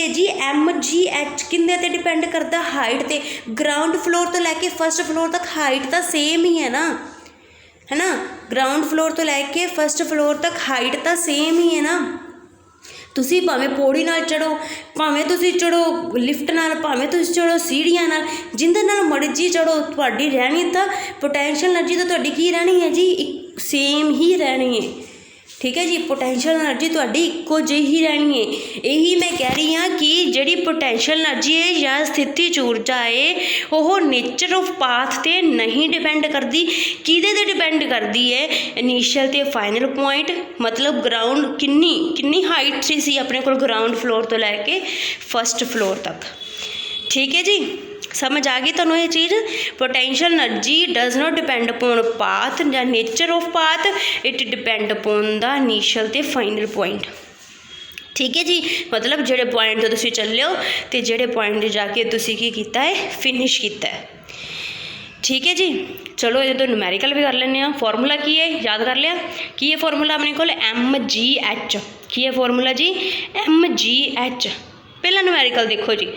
ਜੀ mgh। ਕਿੰਨੇ 'ਤੇ ਡਿਪੈਂਡ ਕਰਦਾ? ਹਾਈਟ 'ਤੇ। ਗਰਾਊਂਡ ਫਲੋਰ ਤੋਂ ਲੈ ਕੇ ਫਸਟ ਫਲੋਰ ਤੱਕ ਹਾਈਟ ਤਾਂ ਸੇਮ ਹੀ ਹੈ ਨਾ, ਹੈ ਨਾ। ਗਰਾਊਂਡ ਫਲੋਰ ਤੋਂ ਲੈ ਕੇ ਫਸਟ ਫਲੋਰ ਤੱਕ ਹਾਈਟ ਤਾਂ ਸੇਮ ਹੀ ਹੈ ਨਾ। ਤੁਸੀਂ ਭਾਵੇਂ ਪੌੜੀ ਨਾਲ ਚੜ੍ਹੋ, ਭਾਵੇਂ ਤੁਸੀਂ ਚੜ੍ਹੋ ਲਿਫਟ ਨਾਲ, ਭਾਵੇਂ ਤੁਸੀਂ ਚੜ੍ਹੋ ਸੀੜੀਆਂ ਨਾਲ, ਜਿਹਦੇ ਨਾਲ ਮਰਜ਼ੀ ਚੜ੍ਹੋ, ਤੁਹਾਡੀ ਰਹਿਣੀ ਤਾਂ ਪੋਟੈਂਸ਼ੀਅਲ એનર્ਜੀ ਤਾਂ ਤੁਹਾਡੀ ਕੀ ਰਹਿਣੀ ਹੈ ਜੀ? ਸੇਮ ਹੀ ਰਹਿਣੀ ਹੈ, ਠੀਕ ਹੈ ਜੀ। ਪੋਟੈਂਸ਼ੀਅਲ એનર્ਜੀ ਤੁਹਾਡੀ ਇੱਕੋ ਜਿਹੀ ਰਹਿਣੀ ਹੈ। ਇਹੀ ਮੈਂ ਕਹਿ ਰਹੀ ਹਾਂ ਕਿ ਜਿਹੜੀ ਪੋਟੈਂਸ਼ੀਅਲ એનર્ਜੀ ਹੈ ਜਾਂ ਸਥਿਤੀਜ ਊਰਜਾ ਹੈ ਉਹ ਨੇਚਰ ਆਫ ਪਾਥ 'ਤੇ ਨਹੀਂ ਡਿਪੈਂਡ ਕਰਦੀ। ਕਿਹਦੇ 'ਤੇ ਡਿਪੈਂਡ ਕਰਦੀ ਹੈ? ਇਨੀਸ਼ੀਅਲ ਤੇ ਫਾਈਨਲ ਪੁਆਇੰਟ, ਮਤਲਬ ਗਰਾਊਂਡ ਕਿੰਨੀ ਹਾਈਟ ਸੀ ਆਪਣੇ ਕੋਲ ਗਰਾਊਂਡ ਫਲੋਰ ਤੋਂ ਲੈ ਕੇ ਫਸਟ ਫਲੋਰ ਤੱਕ, ਠੀਕ ਹੈ ਜੀ। ਸਮਝ ਆ ਗਈ ਤੁਹਾਨੂੰ ਇਹ ਚੀਜ਼? Potential energy does not depend upon path ਜਾਂ nature of path, it depend upon the initial ਤੇ ਫਾਈਨਲ ਪੁਆਇੰਟ, ਠੀਕ ਹੈ ਜੀ। ਮਤਲਬ ਜਿਹੜੇ ਪੁਆਇੰਟ ਤੋਂ ਤੁਸੀਂ ਚੱਲੇ ਹੋ ਅਤੇ ਜਿਹੜੇ ਪੁਆਇੰਟ 'ਤੇ ਜਾ ਕੇ ਤੁਸੀਂ ਕੀ ਕੀਤਾ ਹੈ? ਫਿਨਿਸ਼ ਕੀਤਾ ਹੈ, ਠੀਕ ਹੈ ਜੀ। ਚਲੋ ਇਹਦੇ ਤੋਂ ਨੂਮੈਰੀਕਲ ਵੀ ਕਰ ਲੈਂਦੇ ਹਾਂ। ਫਾਰਮੂਲਾ ਕੀ ਹੈ? ਯਾਦ ਕਰ ਲਿਆ ਕੀ ਹੈ ਫਾਰਮੂਲਾ ਆਪਣੇ ਕੋਲ? mgh। ਕੀ ਹੈ ਫਾਰਮੂਲਾ ਜੀ? mgh। ਪਹਿਲਾ ਨੂਮੈਰੀਕਲ ਦੇਖੋ ਜੀ।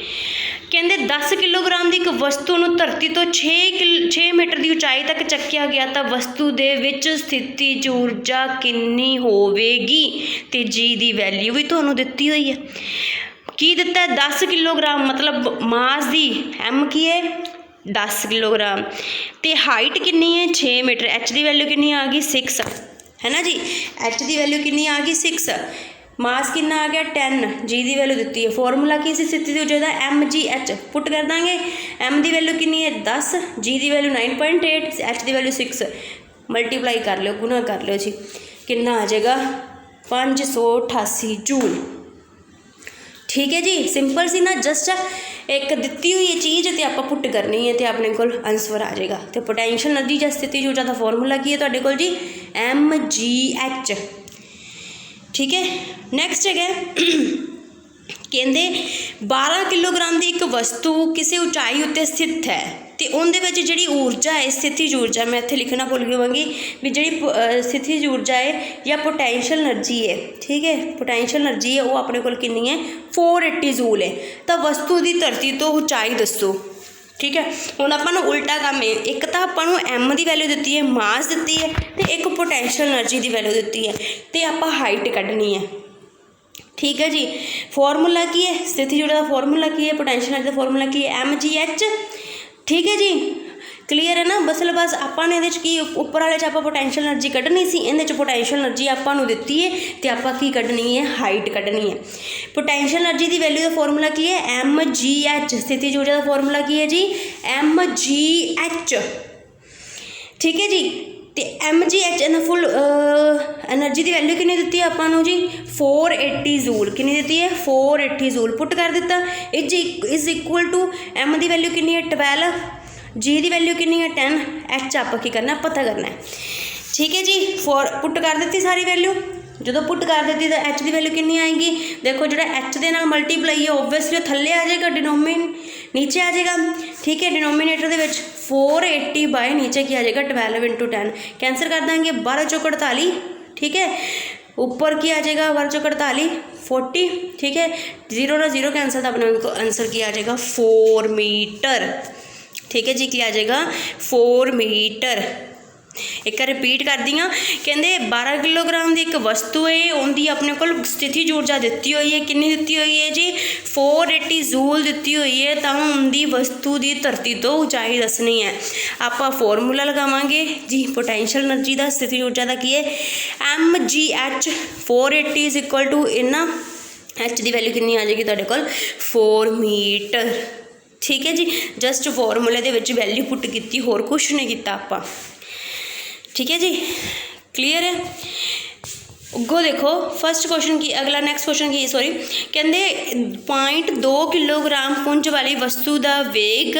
ਕਹਿੰਦੇ 10 ਕਿਲੋਗ੍ਰਾਮ ਦੀ ਇੱਕ ਵਸਤੂ ਨੂੰ ਧਰਤੀ ਤੋਂ 6 ਮੀਟਰ ਦੀ ਉਚਾਈ ਤੱਕ ਚੱਕਿਆ ਗਿਆ ਤਾਂ ਵਸਤੂ ਦੇ ਵਿੱਚ ਸਥਿਤੀਜ ਊਰਜਾ ਕਿੰਨੀ ਹੋਵੇਗੀ? ਤੇ ਜੀ ਦੀ ਵੈਲਿਊ ਵੀ ਤੁਹਾਨੂੰ ਦਿੱਤੀ ਹੋਈ ਹੈ। ਕੀ ਦਿੱਤਾ? 10 ਕਿਲੋਗ੍ਰਾਮ ਮਤਲਬ ਮਾਸ ਦੀ ਐਮ ਕੀ ਹੈ? 10 ਕਿਲੋਗ੍ਰਾਮ, ਅਤੇ ਹਾਈਟ ਕਿੰਨੀ ਹੈ? 6 ਮੀਟਰ। ਐਚ ਦੀ ਵੈਲਿਊ ਕਿੰਨੀ ਆ ਗਈ? 6, ਹੈ ਨਾ ਜੀ। ਐਚ ਦੀ ਵੈਲਿਊ ਕਿੰਨੀ ਆ ਗਈ? 6। ਮਾਸ ਕਿੰਨਾ ਆ ਗਿਆ? 10। ਜੀ ਦੀ ਵੈਲਿਊ ਦਿੱਤੀ ਹੈ। ਫਾਰਮੂਲਾ ਕੀ ਸੀ ਸਥਿਤੀਜ ਊਰਜਾ ਦਾ? mgh। ਪੁੱਟ ਕਰ ਦਾਂਗੇ। ਐਮ ਦੀ ਵੈਲਿਊ ਕਿੰਨੀ ਹੈ? 10। ਜੀ ਦੀ ਵੈਲਿਊ 9.8, ਐਚ ਦੀ ਵੈਲਿਊ 6। ਮਲਟੀਪਲਾਈ ਕਰ ਲਿਓ, ਗੁਣਾ ਕਰ ਲਿਓ ਜੀ। ਕਿੰਨਾ ਆ ਜਾਏਗਾ? 588 ਜੂਲ, ਠੀਕ ਹੈ ਜੀ। ਸਿੰਪਲ ਸੀ ਨਾ। ਜਸਟ ਇੱਕ ਦਿੱਤੀ ਹੋਈ ਹੈ ਚੀਜ਼ ਅਤੇ ਆਪਾਂ ਪੁੱਟ ਕਰਨੀ ਹੈ ਅਤੇ ਆਪਣੇ ਕੋਲ ਆਨਸਰ ਆ ਜਾਏਗਾ। ਅਤੇ ਪੋਟੈਂਸ਼ੀਅਲ એનર્ਜੀ ਜਾਂ ਸਥਿਤੀਜ ਊਰਜਾ ਦਾ ਫਾਰਮੂਲਾ ਕੀ ਹੈ ਤੁਹਾਡੇ ਕੋਲ ਜੀ? mgh, ਠੀਕ ਹੈ। ਨੈਕਸਟ ਹੈਗਾ ਕਹਿੰਦੇ 12 ਕਿਲੋਗ੍ਰਾਮ ਦੀ ਇੱਕ ਵਸਤੂ ਕਿਸੇ ਉਚਾਈ ਉੱਤੇ ਸਥਿਤ ਹੈ ਅਤੇ ਉਹਦੇ ਵਿੱਚ ਜਿਹੜੀ ਊਰਜਾ ਹੈ ਸਥਿਤੀਜ ਊਰਜਾ, ਮੈਂ ਇੱਥੇ ਲਿਖਣਾ ਭੁੱਲ ਗਈ ਹੋਵਾਂਗੀ ਵੀ ਜਿਹੜੀ ਸਥਿਤੀਜ ਊਰਜਾ ਹੈ ਜਾਂ ਪੋਟੈਂਸ਼ੀਅਲ એનર્ਜੀ ਹੈ, ਠੀਕ ਹੈ। ਪੋਟੈਂਸ਼ੀਅਲ એનર્ਜੀ ਹੈ ਉਹ ਆਪਣੇ ਕੋਲ ਕਿੰਨੀ ਹੈ? 480 ਜੂਲ ਹੈ। ਤਾਂ ਵਸਤੂ ਦੀ ਧਰਤੀ ਤੋਂ ਉਚਾਈ ਦੱਸੋ, ਠੀਕ ਹੈ। ਹੁਣ ਆਪਾਂ ਨੂੰ ਉਲਟਾ ਕੰਮ ਹੈ। ਇੱਕ ਤਾਂ ਆਪਾਂ ਨੂੰ ਐਮ ਦੀ ਵੈਲਿਊ ਦਿੱਤੀ ਹੈ, ਮਾਸ ਦਿੱਤੀ ਹੈ, ਅਤੇ ਇੱਕ ਪੋਟੈਂਸ਼ੀਅਲ એનર્ਜੀ ਦੀ ਵੈਲਿਊ ਦਿੱਤੀ ਹੈ ਅਤੇ ਆਪਾਂ ਹਾਈਟ ਕੱਢਣੀ ਹੈ, ਠੀਕ ਹੈ ਜੀ। ਫਾਰਮੂਲਾ ਕੀ ਹੈ? ਸਥਿਤੀਜ ਊਰਜਾ ਦਾ ਫਾਰਮੂਲਾ ਕੀ ਹੈ? ਪੋਟੈਂਸ਼ੀਅਲ એનર્ਜੀ ਦਾ ਫਾਰਮੂਲਾ ਕੀ ਹੈ? mgh, ਠੀਕ ਹੈ ਜੀ। ਕਲੀਅਰ ਹੈ ਨਾ? ਬਸ ਆਪਾਂ ਨੇ ਇਹਦੇ 'ਚ ਕੀ ਉੱਪਰ ਵਾਲੇ 'ਚ ਆਪਾਂ ਪੋਟੈਂਸ਼ੀਅਲ એનર્ਜੀ ਕੱਢਣੀ ਸੀ, ਇਹਦੇ 'ਚ ਪੋਟੈਂਸ਼ੀਅਲ એનર્ਜੀ ਆਪਾਂ ਨੂੰ ਦਿੱਤੀ ਹੈ ਅਤੇ ਆਪਾਂ ਕੀ ਕੱਢਣੀ ਹੈ? ਹਾਈਟ ਕੱਢਣੀ ਹੈ। ਪੋਟੈਂਸ਼ੀਅਲ એનર્ਜੀ ਦੀ ਵੈਲਿਊ ਦਾ ਫਾਰਮੂਲਾ ਕੀ ਹੈ? mgh। ਸਥਿਤੀਜ ਊਰਜਾ ਦਾ ਫਾਰਮੂਲਾ ਕੀ ਹੈ ਜੀ? mgh, ਠੀਕ ਹੈ ਜੀ। ਅਤੇ mgh ਇਹਨਾਂ ਫੁੱਲ એનર્ਜੀ ਦੀ ਵੈਲਿਊ ਕਿੰਨੀ ਦਿੱਤੀ ਹੈ ਆਪਾਂ ਨੂੰ ਜੀ? 480 ਜੂਲ। ਕਿੰਨੀ ਦਿੱਤੀ ਹੈ? 480 ਜੂਲ। ਪੁੱਟ ਕਰ ਦਿੱਤਾ। Is equal two M the value ਕਿੰਨੀ ਹੈ? 12। ਜੀ ਦੀ ਵੈਲਿਊ ਕਿੰਨੀ ਹੈ? 10। ਐਚ ਆਪਾਂ ਕੀ ਕਰਨਾ? ਪਤਾ ਕਰਨਾ ਹੈ, ਠੀਕ ਹੈ ਜੀ। ਪੁੱਟ ਕਰ ਦਿੱਤੀ ਸਾਰੀ ਵੈਲਿਊ। ਜਦੋਂ ਪੁੱਟ कर ਦਿੱਤੀ ਤਾਂ एच की वैल्यू कितनी आएगी, देखो जो एच के नाल मल्टीप्लाई है ओबवियसली थल्ले आ जाएगा, नीचे आ जाएगा। ठीक है, डिनोमीनेटर के 480 बाय नीचे की आ जाएगा 12 × 10, कैंसिल कर देंगे 12 चौक 48। ठीक है, ऊपर की आ जाएगा 12 चौक 48 40। ठीक है, 0 ना 0 कैंसिल, तो अपने आंसर की आ जाएगा 4 मीटर। ठीक है जी, क्या आ जाएगा 4 मीटर। एक बार रिपीट कर दी, कहते 12 किलोग्राम की एक वस्तु है, उनकी अपने को स्थितिज ऊर्जा दी हुई है, कितनी दी हुई है जी 480 जूल दी हुई है। तो उनकी वस्तु की धरती तो ऊंचाई दसनी है, आप फॉर्मूला लगावांगे जी पोटेंशियल एनर्जी का, स्थितिज ऊर्जा का की है mgh 480 इज इक्वल टू इन्ना एच की वैल्यू कितनी आ जाएगी तुहाडे कोल 4 मीटर। ठीक है जी, जस्ट फॉर्मूले दे विच वैल्यू पुट की, होर कुछ नहीं किया आपां। ठीक है जी, क्लीयर है। अगो देखो फर्स्ट क्वेश्चन की, अगला नैक्सट क्वेश्चन की सॉरी, कहते 0.2 किलोग्राम पुंज वाली वस्तु का वेग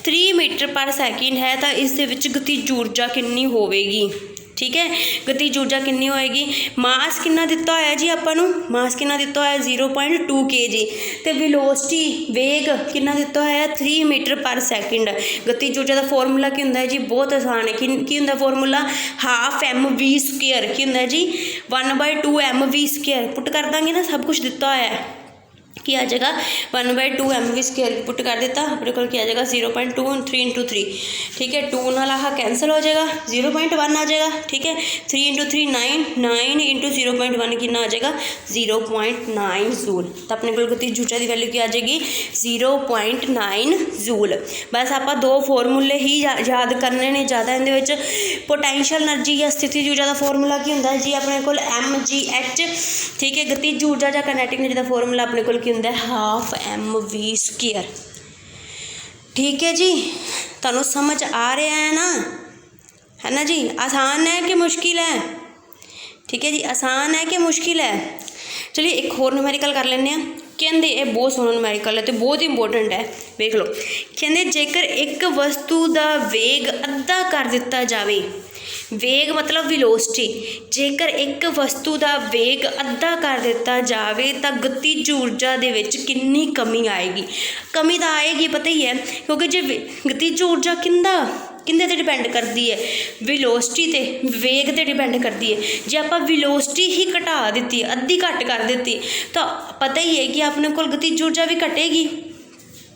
3 मीटर पर सैकेंड है, तो इस दे विच गतिज ऊर्जा कितनी होगी। ठीक है, गतिज ऊर्जा कितनी होएगी, मास कितना दिता होया जी आपां नूं, मास कितना दिता होया 0.2 kg, तो वेलोसिटी वेग कितना दिता होया 3 मीटर पर सैकेंड। गतिज ऊर्जा का फॉर्मूला की हुंदा है जी, बहुत आसान है, की हुंदा फॉर्मूला 1/2 mv², की हुंदा है जी 1/2 mv²। पुट कर देंगे ना, सब कुछ दिता होया है, की आ जाएगा 1/2 mv² पुट कर दिता, अपने को क्या आ जाएगा 0.2 3 × 3। ठीक है, 2 नाल आह कैंसल हो जाएगा, 0.1 आ जाएगा। ठीक है, 3 × 3 9, 9 × 0.1 कितना आ जाएगा 0.9 जूल। तो अपने को गतिज ऊर्जा की वैल्यू क्या आ जाएगी 0.9 जूल। बस आप 2 फॉर्मूले ही याद करने ने, ज़्यादा इहदे पोटेंशियल एनर्जी या स्थितिज ऊर्जा का फॉर्मूला की हुंदा है जी अपने को mgh। ठीक है, गतिज ऊर्जा या काइनेटिक एनर्जी का फॉर्मूला अपने को 1/2 mv²। ठीक है जी, तुहानू समझ आ रहा है ना जी, आसान है कि मुश्किल है। ठीक है जी, आसान है कि मुश्किल है। चलिए एक होर न्यूमेरिकल कर लेने, कहते ये बहुत सोहना न्यूमेरिकल है तो बहुत इंपोर्टेंट है, देख लो। कहते जेकर एक वस्तु का वेग अद्धा कर दिता जाए, वेग मतलब वेलोसिटी, जेकर एक वस्तु का वेग अद्धा कर दिता जाए तो गतिज ऊर्जा दे विच कितनी कमी आएगी। कमी तो आएगी, पता ही है, क्योंकि जो गतिज ऊर्जा किंदे ते डिपेंड करती है, वेलोसिटी ते वेग ते डिपेंड करती है। जे आप वेलोसिटी ही घटा दी, अद्धी घट कर दी, तो पता ही है कि अपने को गतिज ऊर्जा भी घटेगी,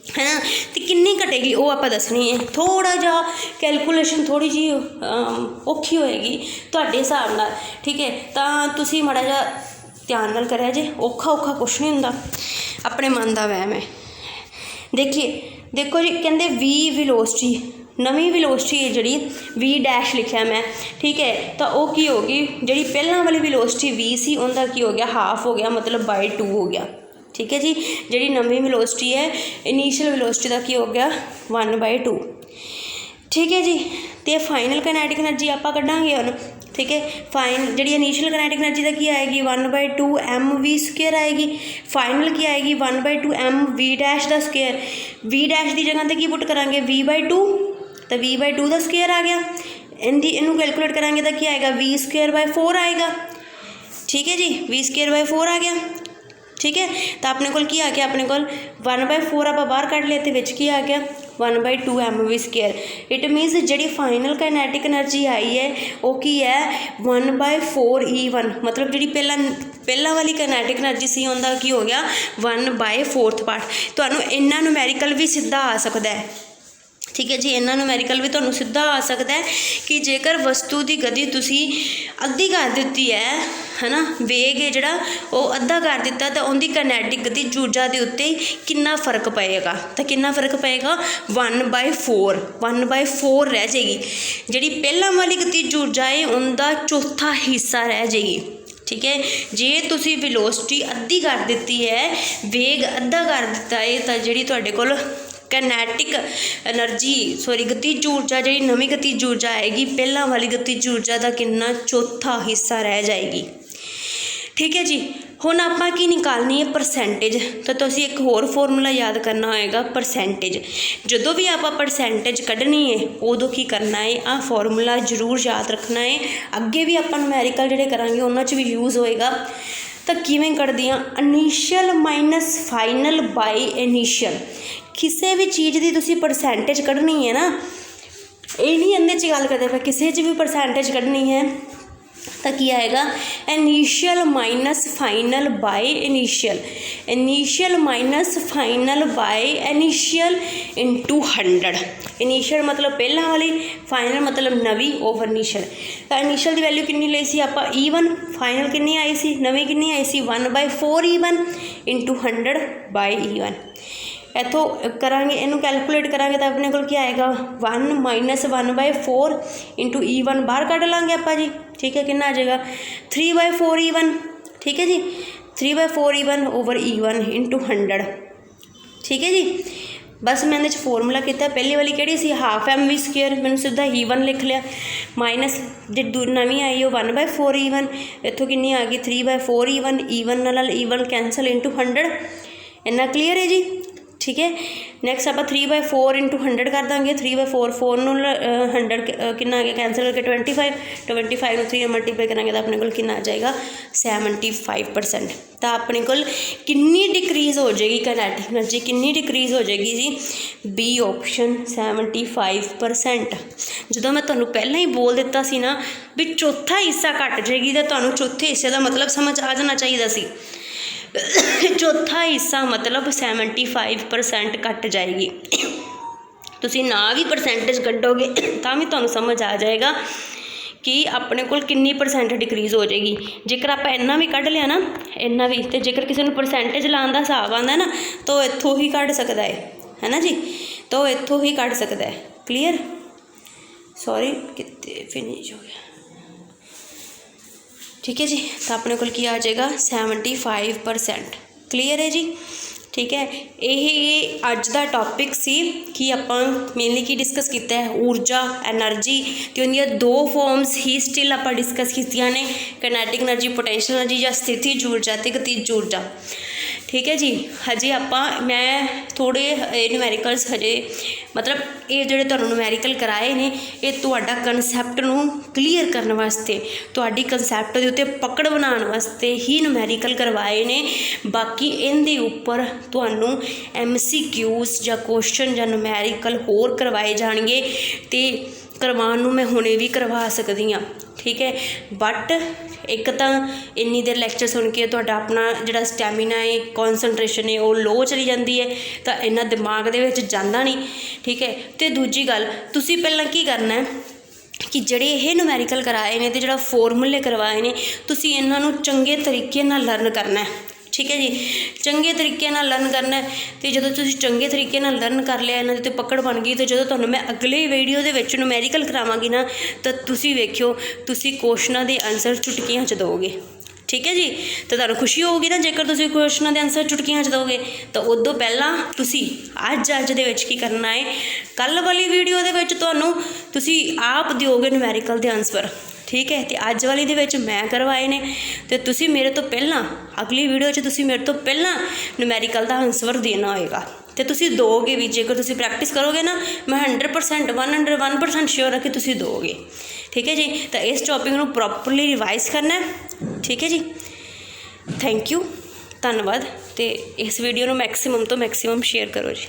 है ना। तो कितनी घटेगी वो आप दसनी है, थोड़ा जा कैलकुलेशन थोड़ी जी औखी होएगी तुहाडे हिसाब नाल। ठीक है, तो तुसी माड़ा जा ध्यान नाल करिया जे, औखा कुछ नहीं हुंदा, अपने मन का वहम है। देखो जी, कहते वी वेलोसिटी, नवीं वेलोसिटी है जी v' लिखा मैं। ठीक है, तो वो की होगी, जी पहला वाली वेलोसिटी v सी, उनका की हो गया हाफ हो गया, मतलब /2 हो गया। ठीक है जी, जी नवीं वेलोसिटी है इनीशियल वेलोसिटी का की हो गया 1/2। ठीक है जी, तो फाइनल काइनेटिक एनर्जी आप कढ़ांगे हम। ठीक है, फाइन जी इनीशियल काइनेटिक एनर्जी का की आएगी 1/2 mv² आएगी, फाइनल की आएगी 1/2 mv'²। v' की जगह पर की पुट करांगे v/2, तो v/2 का स्क्वायर आ गया, इनू कैलकुलेट करांगे तो क्या आएगा v²/4 आएगा। ठीक है जी, v²/4 आ गया। ठीक है, तो अपने को आ गया, अपने को 1/4 आप बाहर कढ़ लिया, तो विच की आ गया 1/2 mv²। इट मीनस जी फाइनल काइनेटिक एनर्जी आई है वो की है 1/4 E1, मतलब जी पहला वाली काइनेटिक एनर्जी सी उनका की हो गया 1/4 पार्ट। तो इन्ना न्यूमेरिकल भी सीधा आ सकता है। ठीक है जी, इन्ना न्यूमेरिकल भी तुहानू सीधा आ सकता है कि जेकर वस्तु की गति तुसी अद्धी कर दी है ना, वेग है जिहड़ा वो अद्धा कर दिता, तो उनकी काइनेटिक गतिज ऊर्जा के उत्ते कितना फर्क पेगा, तो कितना फर्क पेगा 1/4 रह जाएगी। जी पहला वाली गतिज ऊर्जा है उनका चौथा हिस्सा रह जाएगी। ठीक है, जे तुसी वेलोसिटी अद्धी कर दी है, वेग अद्धा कर दिता है, तो जी तुहाडे कोल काइनेटिक एनर्जी गतिज ऊर्जा जी नवीं गतिज ऊर्जा आएगी, पहला वाली गतिज ऊर्जा का कितना चौथा हिस्सा रह जाएगी। ठीक है जी, ਹੁਣ ਆਪਾਂ ਕੀ ਨਿਕਾਲਣੀ ਹੈ परसेंटेज। तो तुसीं एक होर फॉर्मूला याद करना होएगा परसेंटेज। जदों भी आप परसेंटेज कढ़नी है उदों की करना है, आ फॉर्मूला जरूर याद रखना है। अगे भी आप न्यूमेरिकल जिहड़े करांगे उन्हां च भी यूज़ होएगा। तो किवें कढ़दियां, initial minus final by initial. किसी भी चीज़ की तुसीं परसेंटेज कढ़नी है ना, ये नहीं इहदे च गल करदे पे, किसी च भी परसेंटेज कढ़नी है तो की आएगा initial minus final by initial. Initial minus final by initial into 100। Initial मतलब पहला वाली, फाइनल मतलब नवी ओवर इनिशियल। तो इनिशियल की वैल्यू कितनी ली सी आपां E1, फाइनल कितनी आई सी, नवी कितनी आई सी 1/4 E1 इंटू 100 बाय E1। इतों करांगे इनू कैलकुलेट करांगे तो अपने को क्या आएगा 1 माइनस 1/4 इंटू E1 बाहर कढ़ लाँगे आप जी। ठीक है, कितना आ जाएगा 3/4 E1। ठीक है जी, 3/4 E1 ओवर E1 इंटू 100। ठीक है जी, बस मैंने फॉर्मूला किया। पहली वाली केड़ी सी हाफ mv², मैंने सीधा E1 लिख लिया, माइनस जी नवी आई वो 1/4 E1, इतों कितनी आ गई 3/4 E1, E1 नाल E1 कैंसल इंटू 100। इन्ना क्लीयर है जी। ठीक है, नैक्सट आप 3/4 इंटू 100 कर देंगे। 3/4 4 100 कितना आ गया कैंसल करके 25 25 3 मल्टीप्लाई करेंगे तो अपने को कितना आ जाएगा 75%। तो अपने को कितनी डिक्रीज़ हो जाएगी काइनेटिक एनर्जी, कितनी डिक्रीज़ हो जाएगी जी, बी ऑप्शन 75%। जो मैं तुम्हें पहले ही बोल दिता सी ना भी चौथा हिस्सा घट जाएगी, तो तुम्हें चौथे हिस्से का मतलब समझ आ जाना चाहिए सी। चौथा हिस्सा मतलब 75% घट जाएगी। तुसी ना भी परसेंटेज कढ़ोगे तो भी तुहानूं समझ आ जाएगा कि अपने को कितनी परसेंट डिक्रीज़ हो जाएगी। जेकर आप इन्ना भी कढ़ लिया ना, इन्ना भी, तो जेकर किसी को परसेंटेज लाने का हिसाब आता ना तो इत्थों ही कढ़ सकता है ना जी, तो इत्थों ही कढ़ सकता है। क्लीयर, सॉरी कितने फिनिश हो गया। ठीक है जी, तो अपने को आ जाएगा 75%। क्लीयर है जी। ठीक है, ये अज का टॉपिक सी कि आपां मेनली की डिस्कस किया है ऊर्जा एनर्जी, तो उनकी दो फॉर्म्स ही स्टिल आपां डिस्कस कीतियां ने, काइनेटिक एनर्जी, पोटेंशियल एनर्जी या स्थितिज ऊर्जा ते गतिज ऊर्जा। ठीक है जी, हजे आपां मैं थोड़े न्यूमेरिकल्स हजे मतलब ये जोड़े तुहानूं न्यूमेरिकल कराए ने, ये तुहाडा कंसैप्ट नूं क्लीयर करने वास्ते, तुहाडी कंसैप्ट दे उत्ते पकड़ बनाने वास्ते ही न्यूमेरिकल करवाए ने। बाकी इनके उपर तुहानूं MCQs या क्वेश्चन या न्यूमेरिकल होर करवाए जाएंगे, तो करवाने मैं हुणे भी करवा सकती हाँ। ठीक है, बट एक तो इन्नी देर लैक्चर सुन के तुहाडा अपना जिहड़ा स्टैमिना है, कॉन्सनट्रेशन है, वो लो चली जाती है, तो इन्ना दिमाग दे विच जांदा नहीं। ठीक है, तो दूजी गल तुसीं पहलां की करना है कि जिहड़े ये न्यूमेरिकल कराए ने, तो जिहड़ा फॉर्मूले करवाए ने, तुसीं इन्हां नूं चंगे तरीके नाल लर्न करना है। ठीक है जी, चंगे तरीके नाल लर्न करना है। तो जो तुसीं चंगे तरीके नाल लर्न कर लिया, इन्हां दे उत्ते पकड़ बन गई, तो जो तुहानूं मैं अगले वीडियो दे विच न्यूमेरिकल करावांगी ना, तो तुसीं वेखियो तुसीं क्वेश्चनां दे आंसर चुटकियां च दोगे। ठीक है जी, तो तुहानूं खुशी होगी ना जेकर तुसीं क्वेश्चनां दे आंसर चुटकियां च दोगे। तो उदों पहलां तुसीं अज दे विच की करना है, कल वाली वीडियो दे विच तुहानूं तुसीं आप दिओगे न्यूमेरिकल दे आंसर। ठीक है, तो अज वाली दे विच मैं करवाए ने, तो तुसीं मेरे तो पहलां अगली वीडियो च तुसीं मेरे तो पहलां न्यूमेरिकल का आंसर देना होएगा, तो तुसीं दोगे भी। जेकर तुसीं प्रैक्टिस करोगे ना, मैं 100% 101% श्योर है कि तुसीं दोगे। ठीक है जी, तो इस टॉपिक को प्रॉपरली रिवाइज करना है। ठीक है जी, थैंक यू, धन्यवाद। तो इस वीडियो को मैक्सीमम तो मैक्सीमम शेयर करो जी।